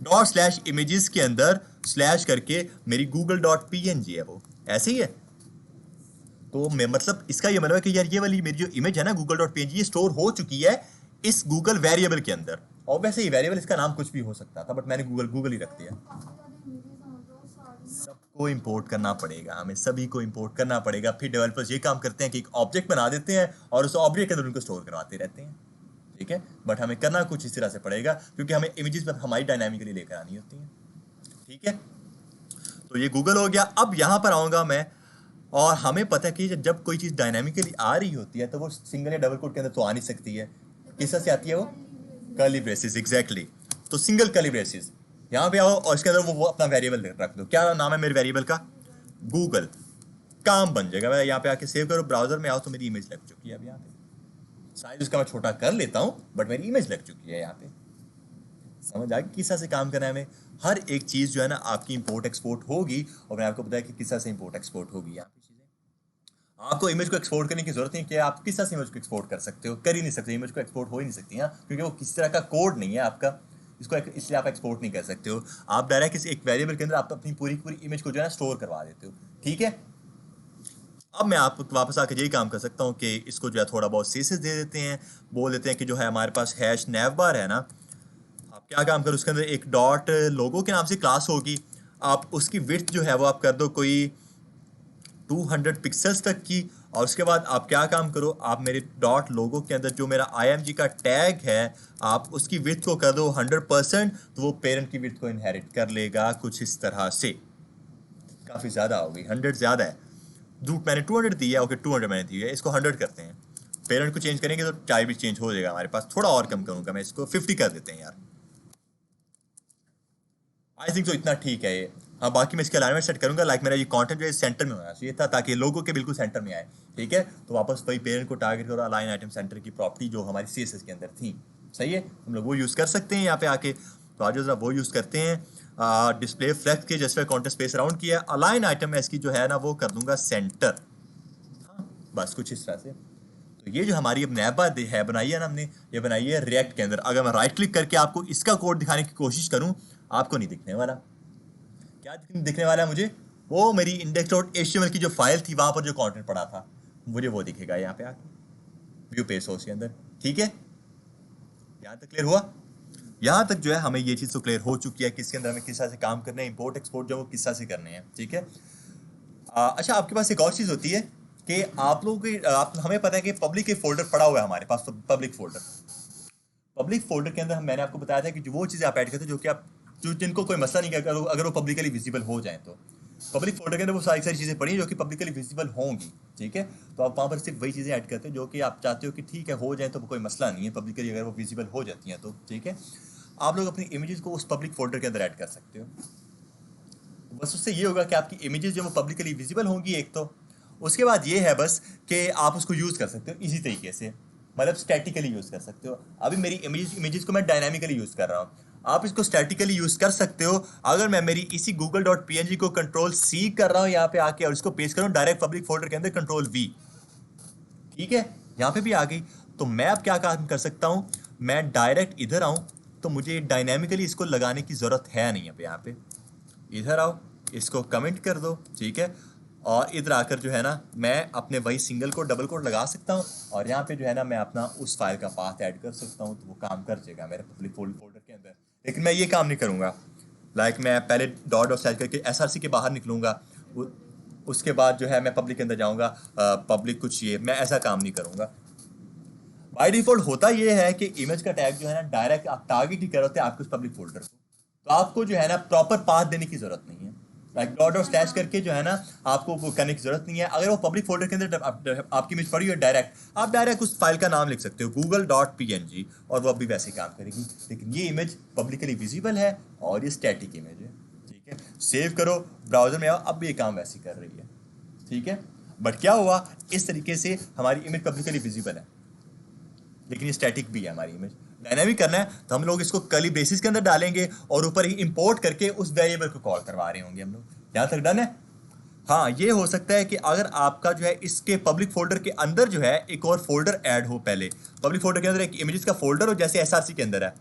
./images के अंदर स्लैश करके मेरी google.png है, वो ऐसे ही है। तो मैं मतलब इसका ये मतलब है कि यार ये वाली मेरी जो इमेज है ना google.png, ये स्टोर हो चुकी है इस गूगल वेरिएबल के अंदर। और वैसे ही वेरिएबल इसका नाम कुछ भी हो सकता था, बट मैंने गूगल ही रख दिया। सब को इंपोर्ट करना पड़ेगा, हमें सभी को इंपोर्ट करना पड़ेगा। फिर डेवलपर्स ये काम करते हैं कि एक ऑब्जेक्ट बना देते हैं और उस ऑब्जेक्ट के अंदर उनको स्टोर करवाते रहते हैं, ठीक है। बट हमें करना कुछ इस तरह से पड़ेगा क्योंकि हमें इमेजेस पर हमारी डायनामिकली लेकर आनी होती हैं, ठीक है। तो ये गूगल हो गया। अब यहाँ पर आऊँगा मैं, और हमें पता है कि जब कोई चीज़ डायनामिकली आ रही होती है तो वो सिंगल या डबल कोट के अंदर तो आ नहीं सकती है। किस तरह से आती है वो? Curly braces, exactly. तो सिंगल कर्ली ब्रेसेस यहाँ पे आओ और इसके अंदर वो अपना वेरिएबल रख दो। क्या नाम है मेरे वेरिएबल का? गूगल। काम बन जाएगा। मैं यहाँ पे आके सेव करो, ब्राउजर में आओ तो मेरी इमेज लग चुकी है। अब यहाँ पे साइज उसका मैं छोटा कर लेता हूँ बट मेरी इमेज लग चुकी है। यहाँ पे समझ आ गई किस तरह से काम करना है हमें। हर एक चीज़ जो है ना आपकी इंपोर्ट एक्सपोर्ट होगी, और मैंने आपको बताया कि किस तरह से इंपोर्ट एक्सपोर्ट होगी। यहाँ पे चीज़ें आपको इमेज को एक्सपोर्ट करने की जरूरत नहीं कि आप किस तरह से इमेज को एक्सपोर्ट कर सकते हो, कर ही नहीं सकते। इमेज को एक्सपोर्ट हो ही नहीं सकती है क्योंकि वो किसी तरह का कोड नहीं है आपका, इसको इसलिए आप एक्सपोर्ट नहीं कर सकते हो। आप डायरेक्ट किसी एक वेरिएबल के अंदर आप अपनी पूरी पूरी इमेज को जो है स्टोर करवा देते हो, ठीक है। अब मैं आपको वापस आकर यही काम कर सकता हूँ कि इसको जो है थोड़ा बहुत सीसेस दे देते हैं, बोल देते हैं कि जो है हमारे पास हैश नैवबार है ना, आप क्या काम करो उसके अंदर एक डॉट लोगो के नाम से क्लास होगी, आप उसकी विड्थ जो है वो आप कर दो कोई 200 पिक्सल्स तक की। और उसके बाद आप क्या काम करो, आप मेरे डॉट लोगो के अंदर जो मेरा IMG का टैग है आप उसकी विड्थ को कर दो 100%, तो वो पेरेंट की विड्थ को इनहेरिट कर लेगा कुछ इस तरह से। काफ़ी ज़्यादा हो गई, 100 ज़्यादा है। मैंने 200 दिया, ओके 200 मैंने दिया, इसको 100 करते हैं। पेरेंट को चेंज करेंगे तो टाइप भी चेंज हो जाएगा हमारे पास। थोड़ा और कम करूँगा मैं, इसको 50 कर देते हैं यार। आई थिंक तो इतना ठीक है ये। हाँ, बाकी मैं इसके अलाइनमेंट सेट करूंगा, लाइक मेरा ये कंटेंट जो है सेंटर में होना चाहिए था ताकि लोगों के बिल्कुल सेंटर में आए, ठीक है। तो वापस वही पेरेंट को टारगेट करो, अलाइन आइटम सेंटर की प्रॉपर्टी जो हमारी CSS के अंदर थी, सही है। हम लोग वो यूज़ कर सकते हैं यहाँ पे आके। तो आज जरा वो यूज़ करते हैं। डिस्प्ले फ्लेक्स के जस्ट कॉन्टेंट स्पेस अराउंड किया, अलाइन आइटम है इसकी जो है ना वो कर दूंगा सेंटर। हाँ, बस कुछ इस तरह से। तो ये जो हमारी अब नैबा है बनाई है ना हमने, ये बनाई है रिएक्ट के अंदर। अगर मैं राइट क्लिक करके आपको इसका कोड दिखाने की कोशिश करूँ आपको नहीं दिखने वाला। क्या दिखने वाला है मुझे? वो मेरी index.html की जो फाइल थी वहां पर जो कंटेंट पड़ा था मुझे वो दिखेगा यहाँ पे आके व्यू पेज सोर्स के अंदर, ठीक है। यहाँ तक क्लियर हुआ? यहाँ तक जो है हमें ये चीज़ तो क्लियर हो चुकी है कि इसके अंदर हमें किस तरह से काम करना है, इंपोर्ट एक्सपोर्ट जो वो किस तरह से करने हैं, ठीक है। अच्छा, आपके पास एक और चीज़ होती है कि आप लोगों की हमें पता है कि पब्लिक एक फोल्डर पड़ा हुआ है हमारे पास। तो पब्लिक फोल्डर के अंदर मैंने आपको बताया था कि जो वो चीज़ें आप ऐड करते हो जो कि आप जिनको कोई मसला नहीं कर, अगर वो पब्लिकली विजिबल हो जाए तो पब्लिक फोल्डर के अंदर वो सारी चीज़ें पड़ी जो कि पब्लिकली विजिबल होंगी, ठीक है। तो आप वहाँ पर सिर्फ वही चीज़ें ऐड करते हो जो कि आप चाहते हो कि ठीक है हो जाए, तो कोई मसला नहीं है पब्लिकली अगर वो विजिबल हो जाती हैं तो, ठीक है। आप लोग अपनी इमेजेस को उस पब्लिक फोल्डर के अंदर ऐड कर सकते हो। बस उससे ये होगा कि आपकी इमेजेस जो वो पब्लिकली विजिबल होंगी एक तो, उसके बाद ये है बस कि आप उसको यूज़ कर सकते हो इजी तरीके से, मतलब स्टैटिकली यूज़ कर सकते हो। अभी मेरी इमेजेस को मैं डायनामिकली यूज़ कर रहा हूँ, आप इसको स्टैटिकली यूज़ कर सकते हो। अगर मैं मेरी इसी google.png को Ctrl+C कर रहा हूँ यहाँ पे आके और इसको पेस्ट करूँ डायरेक्ट पब्लिक फोल्डर के अंदर Ctrl+V, ठीक है, यहाँ पे भी आ गई। तो मैं अब क्या काम कर सकता हूँ, मैं डायरेक्ट इधर आऊँ तो मुझे डायनामिकली इसको लगाने की ज़रूरत है नहीं। अब यहाँ पे इधर आओ, इसको कमेंट कर दो, ठीक है। और इधर आकर जो है ना मैं अपने वही सिंगल कोट डबल कोट लगा सकता हूँ और यहाँ पे जो है ना मैं अपना उस फाइल का पाथ ऐड कर सकता हूँ, तो वो काम कर जाएगा मेरे पब्लिक फोल्डर के अंदर। लेकिन मैं ये काम नहीं करूँगा, लाइक मैं पहले डॉट करके SRC के बाहर निकलूँगा, उसके बाद जो है मैं पब्लिक के अंदर जाऊँगा, पब्लिक कुछ ये, मैं ऐसा काम नहीं करूँगा। बाय डिफॉल्ट होता ये है कि इमेज का टैग जो है ना डायरेक्ट आप टारगेट ही कर रहे होते हैं आपके उस पब्लिक फोल्डर को, तो आपको जो है ना प्रॉपर पाथ देने की जरूरत नहीं है। लाइक डॉट और स्लैश करके जो है ना आपको वो करने की जरूरत नहीं है। अगर वो पब्लिक फोल्डर के अंदर आपकी इमेज पड़ी है डायरेक्ट आप डायरेक्ट उस फाइल का नाम लिख सकते हो google.png और वो अभी वैसे काम करेगी। लेकिन ये इमेज पब्लिकली विजिबल है और ये स्टैटिक इमेज है, ठीक है। सेव करो, ब्राउजर में आओ, अब ये काम वैसे कर रही है, ठीक है। बट क्या हुआ, इस तरीके से हमारी इमेज पब्लिकली विजिबल है लेकिन ये स्टैटिक भी है हमारी इमेज। डायनामिक करना है तो हम लोग इसको कर्ली ब्रेसेस के अंदर डालेंगे और ऊपर ही इंपोर्ट करके उस वेरिएबल को कॉल करवा रहे होंगे हम लोग। यहाँ तक डन है? हाँ, ये हो सकता है कि अगर आपका जो है इसके पब्लिक फोल्डर के अंदर जो है एक और फोल्डर ऐड हो, पहले पब्लिक फोल्डर के अंदर एक इमेजेस का फोल्डर हो जैसे SRC के अंदर है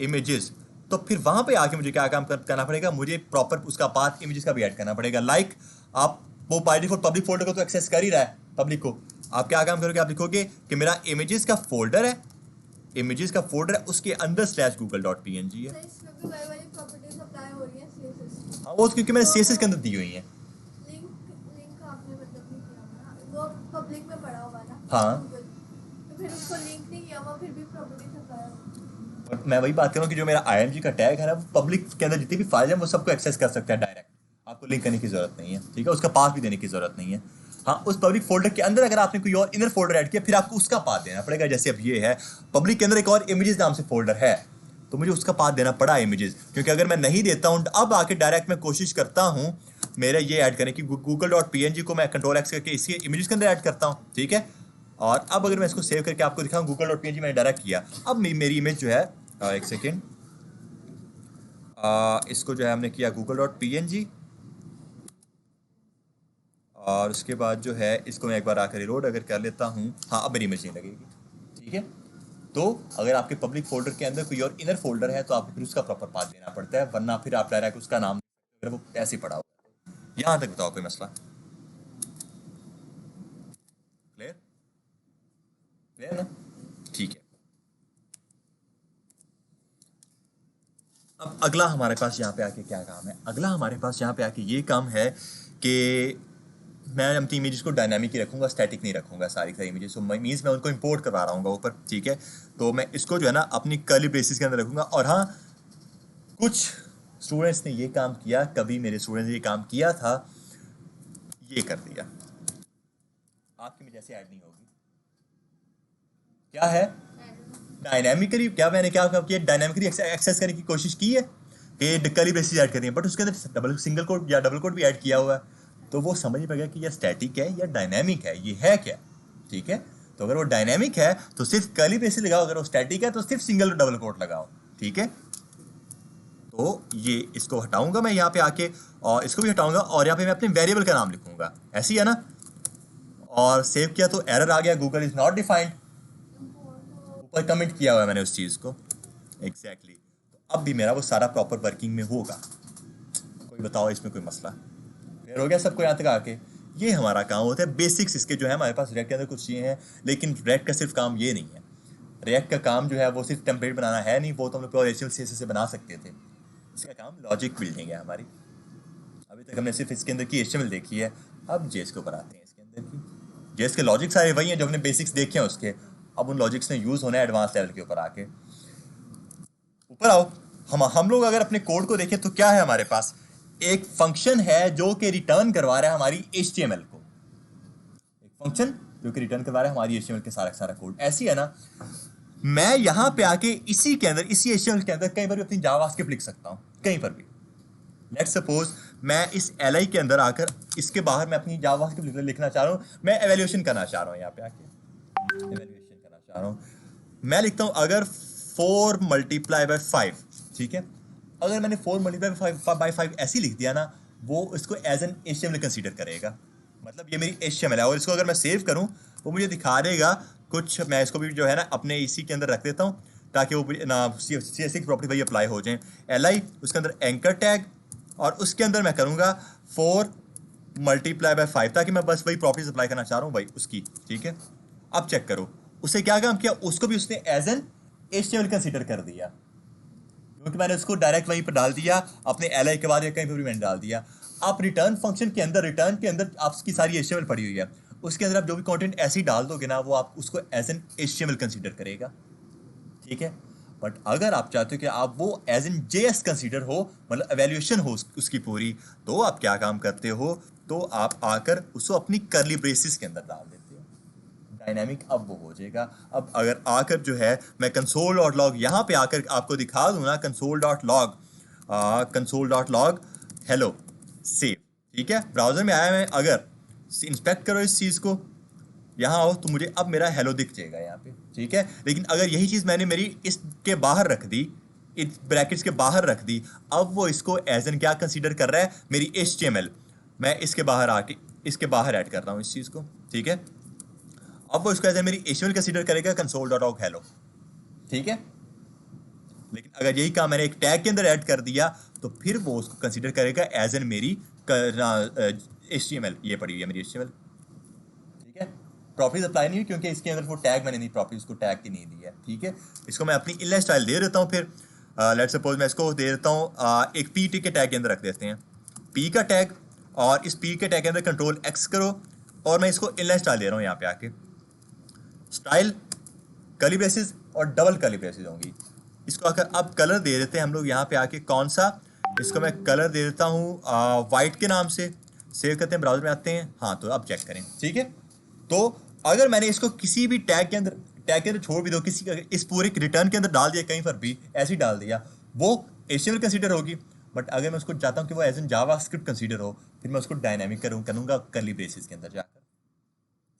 इमेजेस, तो फिर वहाँ पे आके मुझे क्या काम करना पड़ेगा, मुझे प्रॉपर उसका पाथ इमेजेस का भी ऐड करना पड़ेगा। लाइक आप वो बाय डिफॉल्ट पब्लिक फोल्डर को तो एक्सेस कर ही रहा है पब्लिक को, आप क्या काम करोगे, आप लिखोगे कि मेरा इमेजेस का फोल्डर है, इमेजेस का फोल्डर है उसके अंदर /google.png है। इसमें भी वही वाली प्रॉपर्टीज अप्लाई हो रही हैं CSS। हाँ वो तो क्योंकि मैंने तो सीएसएस के अंदर दी हुई है। लिंक लिंक आपने मतलब नहीं किया होगा ना, वो पब्लिक में पड़ा होगा ना हाँ गूगल, तो फिर उसको लिंक नहीं किया हुआ फिर भी प्रॉपर्टी सप्लाई होगा। बट मैं वही बात कर रहा हूँ कि जो मेरा आईएमजी का टैग है ना, वो पब्लिक के अंदर जितनी भी फाइल है वो सबको एक्सेस कर सकता है डायरेक्ट, आपको लिंक करने की जरूरत नहीं है, ठीक है, उसका पाथ भी देने की जरूरत नहीं है। हाँ उस पब्लिक फोल्डर के अंदर अगर आपने कोई और इनर फोल्डर ऐड किया फिर आपको उसका पाथ देना पड़ेगा। जैसे अब ये है पब्लिक के अंदर एक और इमेजेस नाम से फोल्डर है, तो मुझे उसका पाथ देना पड़ा इमेजेस, क्योंकि अगर मैं नहीं देता हूँ अब आके डायरेक्ट मैं कोशिश करता हूँ मेरा ये ऐड करने की google.png को मैं कंट्रोल एक्स करके इसी इमेजेस के अंदर ऐड करता हूँ, ठीक है। और अब अगर मैं इसको सेव करके आपको दिखाऊँ google.png मैंने डायरेक्ट किया, अब मेरी इमेज जो है एक सेकेंड, इसको जो है हमने किया google.png और उसके बाद जो है इसको मैं एक बार आकर रिलोड अगर कर लेता हूँ, हाँ अब मेरी इमेज नहीं लगेगी, ठीक है। तो अगर आपके पब्लिक फोल्डर के अंदर कोई और इनर फोल्डर है तो आपको फिर उसका प्रॉपर पाथ देना पड़ता है, वरना फिर आप डायरेक्ट उसका नाम अगर वो ऐसे ही पड़ा हुआ है। यहाँ तक बताओ कोई मसला क्लियर, क्लियर ना, ठीक है। अब अगला हमारे पास यहाँ पे आके क्या काम है, अगला हमारे पास यहाँ पे आके ये काम है कि मैं अपनी इमेजेस को डायनामिक ही रखूंगा, स्टैटिक नहीं रखूंगा सारी सारी इमेजेस, तो मीन्स मैं उनको इंपोर्ट करवा रहा हूँ ऊपर, ठीक है। तो मैं इसको जो है ना अपनी कर्ली ब्रेसेस के अंदर रखूंगा। और हाँ कुछ स्टूडेंट्स ने ये काम किया, कभी मेरे स्टूडेंट्स ने ये काम किया था, ये कर दिया, आपकी इमेज ऐसे ऐड नहीं होगी, क्या है डायनामिकली, क्या मैंने क्या किया डायनामिकली एक्सेस करने की कोशिश की है कि कर्ली ब्रेसेस ऐड करनी है, बट उसके अंदर डबल सिंगल कोट या डबल कोट भी ऐड किया हुआ है, तो वो समझ नहीं पाएगा कि यह स्टैटिक है या डायनामिक है, ये है क्या, ठीक है। तो अगर वो डायनामिक है तो सिर्फ कर्ली ब्रेसेस लगाओ, अगर वो स्टैटिक है तो सिर्फ सिंगल और डबल कोट लगाओ, ठीक है। तो ये इसको हटाऊंगा मैं यहाँ पे आके, और इसको भी हटाऊंगा और यहाँ पे मैं अपने वेरिएबल का नाम लिखूंगा, ऐसे ही है ना। और सेव किया तो एरर आ गया, गूगल इज नॉट डिफाइंड, ऊपर कमेंट किया हुआ है मैंने उस चीज़ को, एग्जैक्टली तो अब भी मेरा वो सारा प्रॉपर वर्किंग में होगा। कोई बताओ इसमें कोई मसला, क्लियर हो गया सबको यहाँ तक आके। ये हमारा काम होता है बेसिक्स इसके जो है, हमारे पास रिएक्ट के अंदर कुछ चीज़ें हैं, लेकिन रिएक्ट का सिर्फ काम ये नहीं है, रिएक्ट का काम जो है वो सिर्फ टेम्पलेट बनाना है नहीं, वो तो हम लोग प्योर एचटीएमएल सीएसएस से बना सकते थे। इसका काम लॉजिक बिल्डिंग है हमारी। अभी तक हमने सिर्फ इसके अंदर की एचटीएमएल देखी है, अब जेएस को बनाते हैं इसके अंदर की। जेएस के लॉजिक सारे वही हैं जो हमने बेसिक्स देखे हैं उसके, अब उन लॉजिक्स ने यूज़ होना है एडवांस लेवल के ऊपर आके। ऊपर आओ, हम लोग अगर अपने कोड को देखें तो क्या है हमारे पास, एक फंक्शन है जो कि रिटर्न करवा रहा है हमारी एचटीएमएल को, एक फंक्शन जो कि रिटर्न करवा रहा है हमारी एचटीएमएल के सारा सारा कोड, ऐसी है ना। मैं यहां पे आके इसी के अंदर इसी एचटीएमएल के अंदर कहीं पर भी अपनी जावास्क्रिप्ट लिख सकता हूं, कहीं पर भी। लेट्स सपोज मैं इस एलआई के अंदर आकर इसके बाहर मैं अपनी जावास्क्रिप्ट लिखना चाह रहा हूं, मैं एवेल्यूएशन करना चाह रहा हूं, यहाँ पे आके एवेल्यूएशन करना चाह रहा हूं, मैं लिखता हूं अगर 4 मल्टीप्लाई बाय 5, ठीक है। अगर मैंने 4 मल्टीप्लाई बाय 5 ऐसे लिख दिया ना, वो इसको एज एन एचटीएमएल कंसीडर करेगा, मतलब ये मेरी एचटीएमएल है। और इसको अगर मैं सेव करूं वो मुझे दिखा देगा कुछ, मैं इसको भी जो है ना अपने इसी के अंदर रख देता हूं ताकि वो ना सीएसएस की प्रॉपर्टी वही अप्लाई हो जाए। एलआई उसके अंदर एंकर टैग, और उसके अंदर मैं करूंगा 4 मल्टीप्लाई बाय 5, ताकि मैं बस वही प्रॉपर्टीज अप्लाई करना चाह रहा हूँ भाई उसकी, ठीक है। अब चेक करो उसे क्या काम किया, उसको भी उसने एज एन एचटीएमएल कंसीडर कर दिया, क्योंकि मैंने उसको डायरेक्ट वहीं पर डाल दिया, अपने एलआई के बाद या कहीं पर भी मैंने डाल दिया। आप रिटर्न फंक्शन के अंदर, रिटर्न के अंदर आपकी सारी एचटीएमएल पड़ी हुई है, उसके अंदर आप जो भी कंटेंट ऐसे ही डाल दोगे ना, वो आप उसको एज एन एचटीएमएल कंसीडर करेगा, ठीक है। बट अगर आप चाहते हो कि आप वो एज एन जेएस कंसीडर हो, मतलब एवेल्यूएशन हो उसकी पूरी, तो आप क्या काम करते हो, तो आप आकर उसको अपनी कर्ली ब्रेसेस के अंदर डाल देते हो, डायनामिक अब वो हो जाएगा। अब अगर आकर जो है मैं कंसोल डॉट लॉग यहाँ पे आकर आपको दिखा दूँ ना, console dot log hello save, ठीक है, ब्राउजर में आया मैं, अगर इंस्पेक्ट करो इस चीज़ को, यहाँ आओ तो मुझे अब मेरा हेलो दिख जाएगा यहाँ पे, ठीक है। लेकिन अगर यही चीज़ मैंने मेरी इसके बाहर रख दी, इस ब्रैकेट्स के बाहर रख दी, अब वो इसको एज एन क्या कंसीडर कर रहा है, मेरी एचटीएमएल, मैं इसके बाहर आके इसके बाहर ऐड कर रहा हूँ इस चीज़ को, ठीक है। अब वो इसको एज एन मेरी एचटीएमएल कंसीडर करेगा कंसोल डॉट लॉग हेलो, ठीक है। लेकिन अगर यही काम मैंने एक टैग के अंदर ऐड कर दिया तो फिर वो उसको कंसीडर करेगा एज एन मेरी एचटीएमएल, ये पड़ी हुई है मेरी एचटीएमएल, ठीक है। प्रॉपर्टीज अप्लाई नहीं हुई क्योंकि इसके अंदर वो टैग मैंने नहीं, प्रॉपर्टीज को टैग की नहीं दी है, ठीक है। इसको मैं अपनी इनलाइन स्टाइल दे देता हूँ, फिर लेट्स सपोज मैं इसको दे देता हूँ एक पीटी के टैग के अंदर रख देते हैं, पी का टैग, और इस पी के टैग के अंदर कंट्रोल एक्स करो, और मैं इसको इनलाइन स्टाइल दे रहा हूँ यहाँ पे आके, स्टाइल कर्ली ब्रेसेस और डबल कर्ली ब्रेसेस होंगी। इसको आकर अब कलर दे देते हैं हम लोग यहाँ पे आके, कौन सा, इसको मैं कलर दे देता हूँ वाइट के नाम से। सेव करते हैं, ब्राउजर में आते हैं, हाँ तो अब चेक करें, ठीक है। तो अगर मैंने इसको किसी भी टैग के अंदर छोड़ भी दो, किसी इस पूरे रिटर्न के अंदर डाल दिया, कहीं पर भी ऐसे ही डाल दिया, वो HTML कंसीडर होगी। बट अगर मैं उसको चाहता हूँ कि वो एज एन जावास्क्रिप्ट कंसीडर हो, फिर मैं उसको डायनामिक करूँगा कर्ली ब्रेसेस के अंदर जाकर।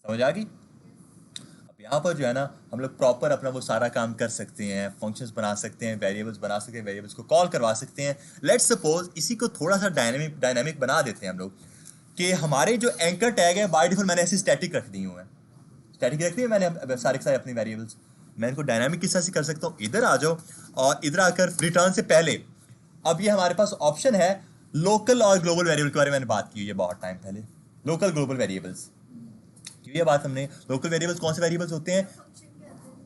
समझ आ गई? यहाँ पर जो है ना हम लोग प्रॉपर अपना वो सारा काम कर सकते हैं, फंक्शंस बना सकते हैं, वेरिएबल्स बना सकते हैं, वेरिएबल्स को कॉल करवा सकते हैं। लेट्स सपोज इसी को थोड़ा सा डायनामिक बना देते हैं हम लोग, कि हमारे जो एंकर टैग है बाय डिफॉल्ट मैंने ऐसी स्टैटिक रख दी हुए हैं, स्टैटिक रख दी है मैंने सारे के सारे अपनी वेरिएबल्स। मैं इनको डायनामिक किस तरह से कर सकता हूँ, इधर आ जाओ और इधर आकर रिटर्न से पहले अब ये हमारे पास ऑप्शन है लोकल और ग्लोबल वेरिएबल के बारे में मैंने बात की हुई है बहुत टाइम पहले, लोकल ग्लोबल वेरिएबल्स। ये बात हमने, लोकल वेरिएबल्स कौन से वेरिएबल्स होते हैं,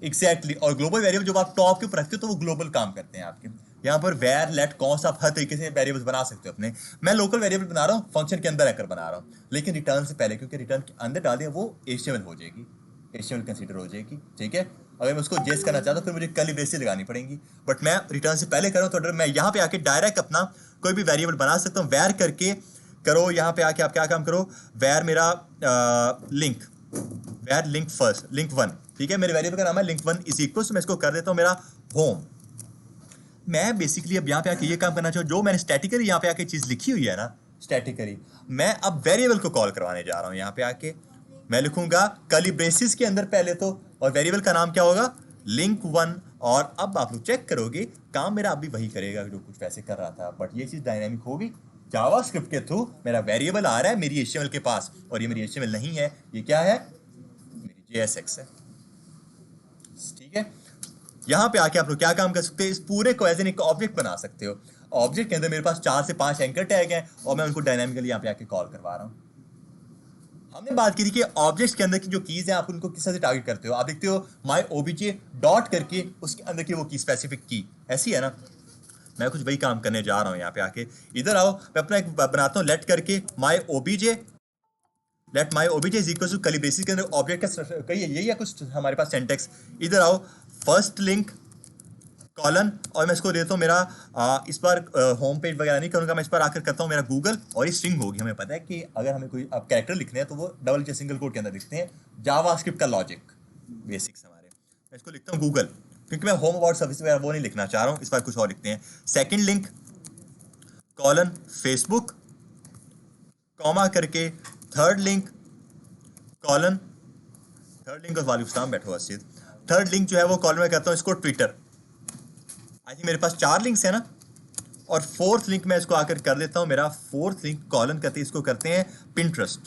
एग्जैक्टली और ग्लोबल वेरिएबल जब आप टॉप के ऊपर रखते हो तो वो ग्लोबल काम करते हैं आपके। यहाँ पर वेर लेट कौन सा आप हर तरीके से वेरिएबल्स बना सकते हो अपने। मैं लोकल वेरिएबल बना रहा हूँ, फंक्शन के अंदर रहकर बना रहा हूँ, लेकिन रिटर्न से पहले, क्योंकि रिटर्न के अंदर डाल दिया वो HTML हो जाएगी, HTML कंसीडर हो जाएगी, ठीक है। अगर मैं उसको जेस करना चाहता हूँ फिर मुझे कर्ली ब्रेसेस लगानी पड़ेंगी, बट मैं रिटर्न से पहले कर रहा हूँ, तो मैं यहाँ पे आके डायरेक्ट अपना कोई भी वेरिएबल बना सकता हूँ। वेर करके करो, यहाँ पे आके आप क्या काम करो, वेर मेरा link, where link first, link 1, ठीक है। मेरे वेरिएबल का नाम है लिंक 1 इज इक्वल, मैं इसको कर देता हूँ मेरा होम। मैं बेसिकली अब यहाँ पे आके ये काम करना चाहूँ, जो मैंने स्टैटिकली यहाँ पे आके चीज़ लिखी हुई है ना, स्टैटिकली मैं अब वेरिएबल को कॉल करवाने जा रहा हूँ। यहाँ पे आके मैं लिखूंगा कर्ली ब्रेसेस के अंदर पहले तो, और वेरिएबल का नाम क्या होगा, लिंक 1। और अब आप लोग चेक करोगे काम मेरा अभी वही करेगा जो कुछ वैसे कर रहा था, बट ये चीज़ डायनामिक होगी। जावास्क्रिप्ट के थ्रू मेरा वेरिएबल आ रहा है मेरी HTML के पास, और ये मेरी HTML नहीं है, ये क्या है, मेरी JSX है, ठीक है। यहाँ पे आके आप लोग क्या काम कर सकते हैं, इस पूरे को एज एन एक ऑब्जेक्ट बना सकते हो। ऑब्जेक्ट के अंदर मेरे पास 4 से 5 एंकर टैग हैं, और मैं उनको डायनामिकली यहाँ पे आके कॉल करवा रहा हूँ। हमने बात की थी कि ऑब्जेक्ट्स के अंदर की जो कीज हैं आप उनको किस तरह से टारगेट करते हो। आप देखते हो माई OBJ डॉट करके उसके अंदर की वो की स्पेसिफिक की ऐसी है ना, मैं कुछ वही काम करने जा रहा हूँ। यहाँ पे आके इधर आओ, मैं अपना एक बनाता हूँ लेट करके my OBJ, let my OBJ is equal to curly braces के अंदर ऑब्जेक्ट का कहिए यही है कुछ हमारे पास सिंटैक्स। इधर आओ, फर्स्ट लिंक कॉलन, और मैं इसको देता हूँ मेरा इस बार होम पेज वगैरह नहीं करूँगा, मैं इस बार आकर करता हूँ मेरा गूगल, और ये स्ट्रिंग होगी। हमें पता है कि अगर हमें कोई अब कैरेक्टर लिखने हैं तो वो डबल या सिंगल कोट के अंदर लिखते हैं, जावास्क्रिप्ट का लॉजिक बेसिक्स हमारे। मैं इसको लिखता हूँ गूगल, क्योंकि मैं होम अबाउट सर्विस वगैरह वो नहीं लिखना चाह रहा हूँ, इस बार कुछ और लिखते हैं। Second link colon Facebook, comma करके third link colon, third link वालेकुम बैठो अस्सीद, थर्ड लिंक जो है वो कॉलन में करता हूँ इसको ट्विटर। आई थिंक मेरे पास 4 लिंक्स है ना, और फोर्थ लिंक मैं इसको आकर कर देता हूं, मेरा फोर्थ लिंक कॉलन करते इसको करते हैं पिंटरेस्ट,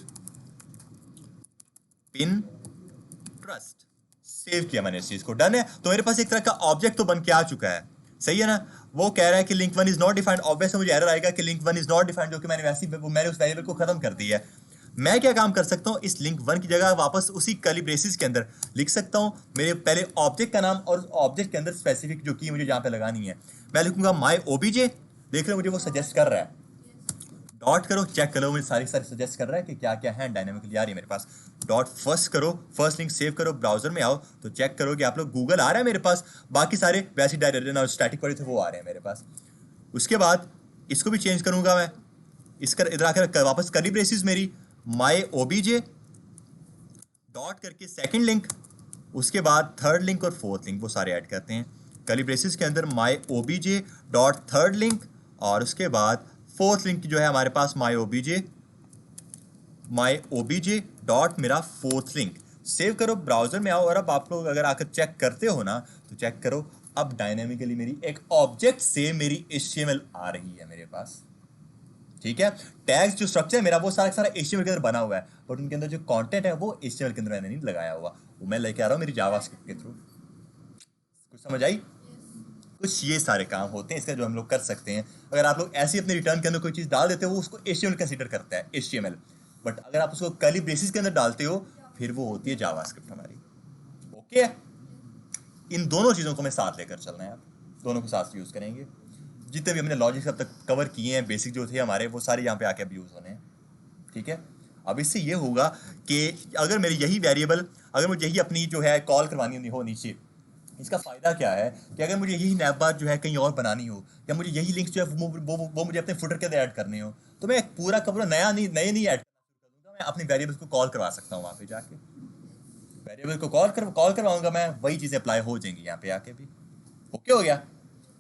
पिंटरेस्ट। सेव किया मैंने इस चीज को, डन है। तो मेरे पास एक तरह का ऑब्जेक्ट तो बन के आ चुका है, सही है ना। वो कह रहा है कि link 1 is not defined, obviously मुझे एरर आएगा कि लिंक 1 इज नॉट डिफाइंड, जो कि मैंने वैसे मैंने उस वेरिएबल को खत्म कर दिया है। मैं क्या काम कर सकता हूँ, इस लिंक 1 की जगह वापस उसी कर्ली ब्रेसेस के अंदर लिख सकता हूँ मेरे पहले ऑब्जेक्ट का नाम, और ऑब्जेक्ट के अंदर स्पेसिफिक जो की मुझे जहाँ पे लगानी है मैं लिखूंगा माई OBJ। देख रहे हो मुझे वो सजेस्ट कर रहा है, डॉट करो चेक करो, मुझे सारी सजेस्ट कर रहा है कि क्या क्या है डायनामिकली आ रही है मेरे पास। डॉट फर्स्ट करो, फर्स्ट लिंक सेव करो, ब्राउजर में आओ तो चेक करो कि आप लोग गूगल आ रहा है मेरे पास, बाकी सारे वैसे डायरेक्ट स्टैटिक पड़े थे वो आ रहे हैं मेरे पास। उसके बाद इसको भी चेंज करूंगा मैं, इसका इधर आकर वापस कर्ली ब्रेसेस मेरी माई OBJ डॉट करके सेकंड लिंक, उसके बाद थर्ड लिंक और फोर्थ लिंक वो सारे ऐड करते हैं कर्ली ब्रेसेस के अंदर, माई OBJ डॉट थर्ड लिंक, और उसके बाद फोर्थ लिंक जो है हमारे पास माई OBJ डॉट मेरा फोर्थ लिंक। सेव करो, ब्राउजर में आओ, और अब आप लोग अगर आकर चेक करते हो ना तो चेक करो अब डायनेमिकली मेरी एक ऑब्जेक्ट से मेरी HTML आ रही है मेरे पास, ठीक है। टैग्स जो स्ट्रक्चर है मेरा वो सारा सारा HTML के अंदर बना हुआ है, बट उनके अंदर जो कंटेंट है वो HTML के अंदर मैंने नहीं लगाया हुआ, वो मैं लेके आ रहा हूँ मेरी जावास्क्रिप्ट के थ्रू। कुछ समझ आई? कुछ ये सारे काम होते हैं इसका जो हम लोग कर सकते हैं। अगर आप लोग ऐसे अपने रिटर्न के अंदर कोई चीज़ डाल देते हो वो उसको HTML कंसीडर करता है, HTML। बट अगर आप उसको कर्ली ब्रेसेस के अंदर डालते हो फिर वो होती है जावास्क्रिप्ट हमारी, ओके। इन दोनों चीज़ों को मैं साथ लेकर चलना है, आप दोनों को साथ यूज़ करेंगे। जितने भी हमने लॉजिक्स अब तक कवर किए हैं बेसिक जो थे हमारे, वो सारे यहाँ पे आके अब यूज़ होने हैं। ठीक है, अब इससे ये होगा कि अगर मेरी यही वेरिएबल, अगर मुझे यही अपनी जो है कॉल करवानी हो नीचे, इसका फ़ायदा क्या है कि अगर मुझे यही नैप बार जो है कहीं और बनानी हो, या मुझे यही लिंक्स जो है वो मुझे अपने फुटर के अंदर ऐड करने हो, तो मैं एक पूरा का पूरा नए नहीं ऐड करूँगा, मैं अपनी वेरिएबल्स को कॉल करवा सकता हूँ वहाँ पे जाके। वेरिएबल को कॉल करवाऊंगा मैं, वही चीज़ें अप्लाई हो जाएंगी यहाँ पे आके भी। ओके हो गया,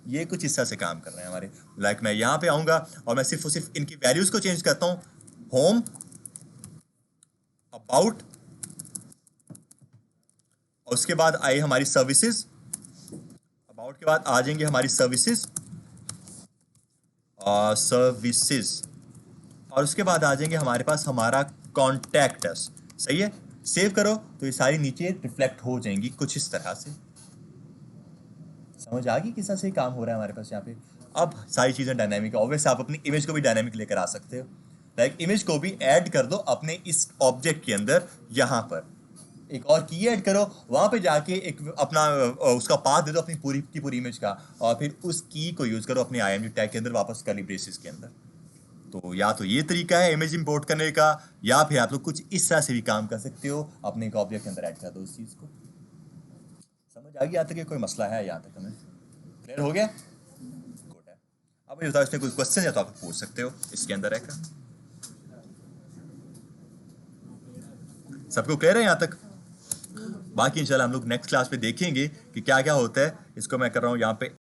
ये कुछ हिस्सा से काम कर रहे हैं हमारे। लाइक मैं यहाँ पे आऊँगा और मैं सिर्फ और सिर्फ इनकी वैल्यूज़ को चेंज करता हूँ, होम, अबाउट, और उसके बाद आई हमारी सर्विसेज, अबाउट के बाद आ जाएंगे हमारी सर्विसेज और उसके बाद आ जाएंगे हमारे पास हमारा कॉन्टैक्ट अस। सही है, सेव करो तो ये सारी नीचे रिफ्लेक्ट हो जाएंगी कुछ इस तरह से। समझ आ गई किस तरह से काम हो रहा है हमारे पास यहाँ पे। अब सारी चीज़ें डायनामिक है, ऑब्वियस आप अपनी इमेज को भी डायनामिक लेकर आ सकते हो। लाइक इमेज को भी ऐड कर दो अपने इस ऑब्जेक्ट के अंदर, यहाँ पर एक और की ऐड करो, वहाँ पे जाके एक अपना उसका पाथ दे दो अपनी पूरी की पूरी इमेज का, और फिर उस की को यूज़ करो अपने IMG टैग के अंदर वापस कर्ली ब्रेसेस के अंदर। तो या तो ये तरीका है इमेज इंपोर्ट करने का, या फिर आप लोग कुछ इस तरह से भी काम कर सकते हो, अपने एक ऑब्जेक्ट के अंदर ऐड कर दो उस चीज़ को। समझ आ गई यहाँ तक? ये कोई मसला है यहाँ तक? हमें क्लियर हो गया? गुड है। अब मुझे बताओ इसमें कोई क्वेश्चन है तो आप पूछ सकते हो इसके अंदर है। सबको क्लियर है यहाँ तक? बाकी इंशाल्लाह हम लोग नेक्स्ट क्लास में देखेंगे कि क्या क्या होता है। इसको मैं कर रहा हूँ यहाँ पे